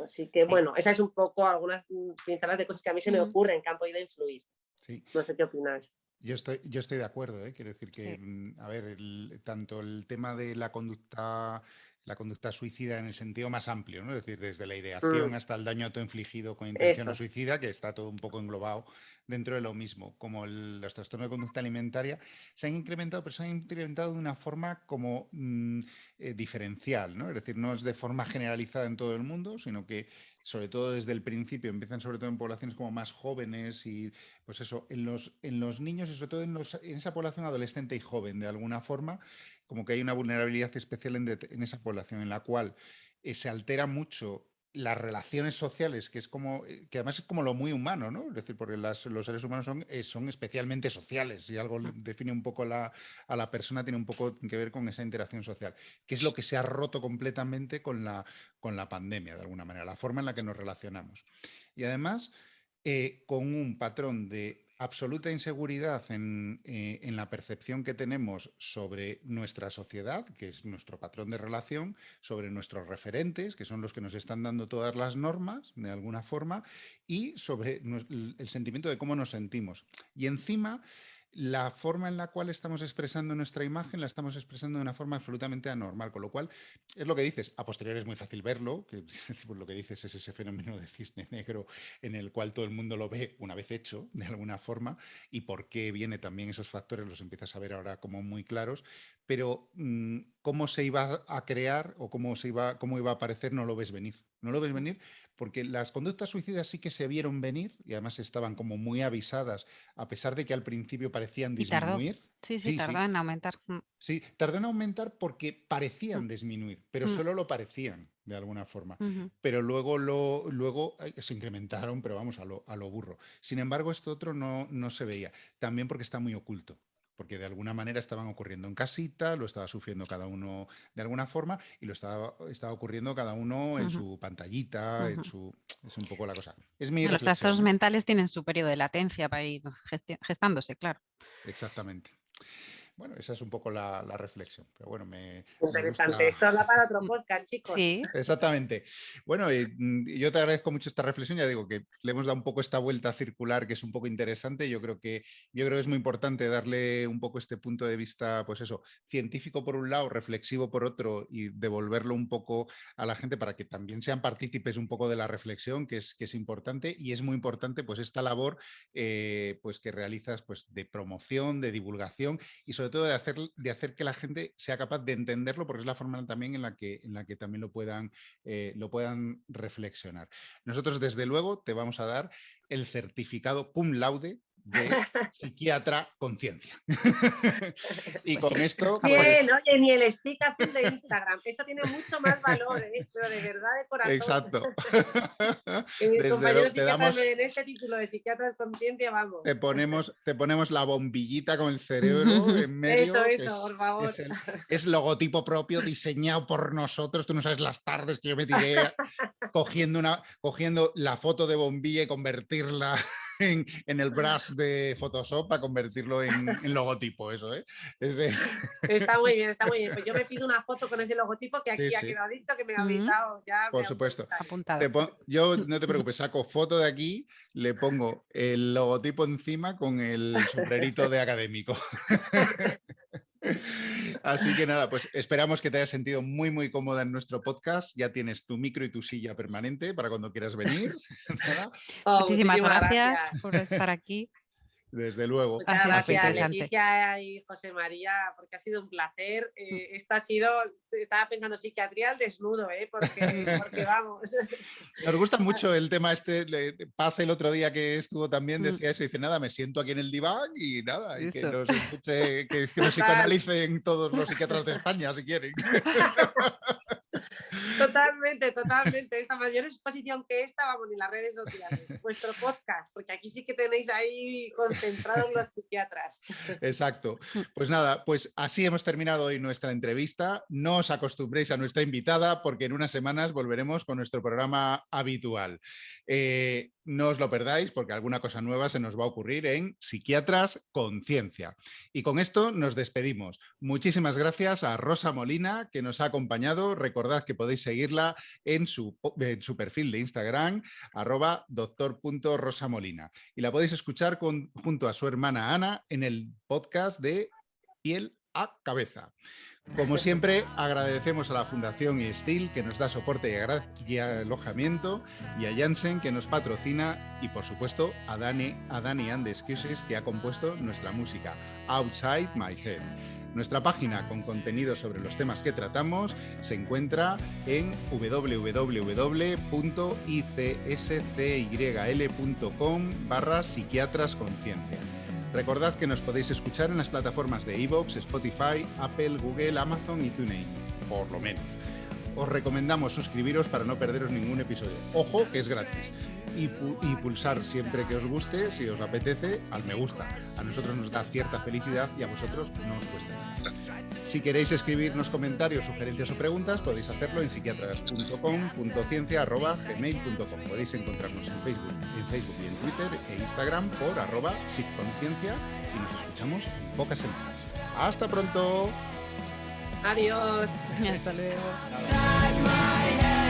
Así que, bueno, esa es un poco algunas pinceladas de cosas que a mí se me ocurren que han podido influir. Sí. No sé qué opináis. Yo estoy de acuerdo, ¿eh? Quiero decir que, a ver, tanto el tema de la conducta suicida en el sentido más amplio, ¿no? Es decir, desde la ideación hasta el daño autoinfligido con intención o suicida, que está todo un poco englobado dentro de lo mismo, como los trastornos de conducta alimentaria, se han incrementado, pero se han incrementado de una forma como diferencial, ¿no? Es decir, no es de forma generalizada en todo el mundo, sino que sobre todo desde el principio empiezan sobre todo en poblaciones como más jóvenes y pues eso, en los niños y sobre todo en esa población adolescente y joven, de alguna forma, como que hay una vulnerabilidad especial en esa población en la cual se altera mucho las relaciones sociales, que es como, que además es como lo muy humano, ¿no? Es decir, porque los seres humanos son especialmente sociales, y algo define un poco a la persona, tiene un poco que ver con esa interacción social, que es lo que se ha roto completamente con la pandemia, de alguna manera, la forma en la que nos relacionamos. Y además, con un patrón de absoluta inseguridad en la percepción que tenemos sobre nuestra sociedad, que es nuestro patrón de relación, sobre nuestros referentes, que son los que nos están dando todas las normas, de alguna forma, y sobre el sentimiento de cómo nos sentimos. Y encima, la forma en la cual estamos expresando nuestra imagen la estamos expresando de una forma absolutamente anormal, con lo cual es lo que dices, a posteriori es muy fácil verlo, que pues lo que dices es ese fenómeno de cisne negro en el cual todo el mundo lo ve una vez hecho, de alguna forma, y por qué viene también esos factores, los empiezas a ver ahora como muy claros, pero cómo se iba a crear o cómo iba a aparecer no lo ves venir. No lo ves venir porque las conductas suicidas sí que se vieron venir y además estaban como muy avisadas, a pesar de que al principio parecían Y tardó. disminuir. Sí, tardó en aumentar. Sí, tardó en aumentar porque parecían disminuir, pero solo lo parecían, de alguna forma. Pero luego se incrementaron, pero vamos, a lo burro. Sin embargo, esto otro no se veía. También porque está muy oculto. Porque de alguna manera estaban ocurriendo en casita, lo estaba sufriendo cada uno de alguna forma y lo estaba ocurriendo cada uno en su pantallita, es un poco la cosa. Es mi Los reflexión, trastornos mentales tienen su periodo de latencia para ir gestándose, claro. Exactamente. Bueno, esa es un poco la reflexión. Pero bueno, interesante. gusta... Esto habla para otro podcast, chicos. Sí. Exactamente. Bueno, yo te agradezco mucho esta reflexión. Ya digo que le hemos dado un poco esta vuelta circular que es un poco interesante. Yo creo que es muy importante darle un poco este punto de vista, pues eso, científico por un lado, reflexivo por otro y devolverlo un poco a la gente para que también sean partícipes un poco de la reflexión, que es importante. Y es muy importante pues esta labor pues que realizas pues de promoción, de divulgación y sobre todo de hacer que la gente sea capaz de entenderlo, porque es la forma también en la que también lo puedan reflexionar. Nosotros, desde luego, te vamos a dar el certificado cum laude de psiquiatra con ciencia. Y con esto... Bien, pues... oye, ni el stick azul de Instagram. Esto tiene mucho más valor, pero de verdad, de corazón. Exacto. Que mis compañeros psiquiatras me den este título de psiquiatras con ciencia, vamos. Te ponemos la bombillita con el cerebro en medio. Eso, por favor. Es logotipo propio diseñado por nosotros. Tú no sabes las tardes que yo me tiré cogiendo la foto de bombilla y convertirla en el brush de Photoshop para convertirlo en logotipo, eso, ¿eh? Está muy bien, está muy bien. Pues yo me pido una foto con ese logotipo que aquí ha quedado dicho que me habéis dado ya. Por supuesto. Apuntado. Yo, no te preocupes, saco foto de aquí, le pongo el logotipo encima con el sombrerito de académico. Así que nada, pues esperamos que te hayas sentido muy, muy cómoda en nuestro podcast. Ya tienes tu micro y tu silla permanente para cuando quieras venir. Muchísimas gracias por estar aquí. Desde luego. Muchas gracias, Leticia y José María, porque ha sido un placer. Estaba pensando psiquiatría al desnudo, porque vamos. Nos gusta mucho el tema Paz el otro día que estuvo también decía eso, dice nada, me siento aquí en el diván y nada, y que nos escuche, que nos psicoanalicen todos los psiquiatras de España si quieren. Totalmente. Esta mayor exposición que esta, vamos, ni las redes sociales. Vuestro podcast, porque aquí sí que tenéis ahí concentrados los psiquiatras. Exacto. Pues nada, pues así hemos terminado hoy nuestra entrevista. No os acostumbréis a nuestra invitada porque en unas semanas volveremos con nuestro programa habitual. No os lo perdáis porque alguna cosa nueva se nos va a ocurrir en Psiquiatras con Ciencia. Y con esto nos despedimos. Muchísimas gracias a Rosa Molina que nos ha acompañado. Recordad que podéis seguirla en su perfil de Instagram, @doctor.rosamolina. Y la podéis escuchar junto a su hermana Ana en el podcast de Piel a Cabeza. Como siempre, agradecemos a la Fundación iStil que nos da soporte y alojamiento, y a Janssen que nos patrocina, y por supuesto a Dani and the Excuses que ha compuesto nuestra música, Outside My Head. Nuestra página con contenido sobre los temas que tratamos se encuentra en www.icscyl.com/psiquiatrasconciencia. Recordad que nos podéis escuchar en las plataformas de iVoox, Spotify, Apple, Google, Amazon y TuneIn, por lo menos. Os recomendamos suscribiros para no perderos ningún episodio. Ojo, que es gratis. y pulsar siempre que os guste, si os apetece, al me gusta. A nosotros nos da cierta felicidad y a vosotros no os cuesta nada. Si queréis escribirnos comentarios, sugerencias o preguntas, podéis hacerlo en psiquiatras.com.ciencia@gmail.com. Podéis encontrarnos en Facebook y en Twitter e Instagram por @psicconciencia y nos escuchamos en pocas semanas. ¡Hasta pronto! Adiós. Hasta luego. Nada.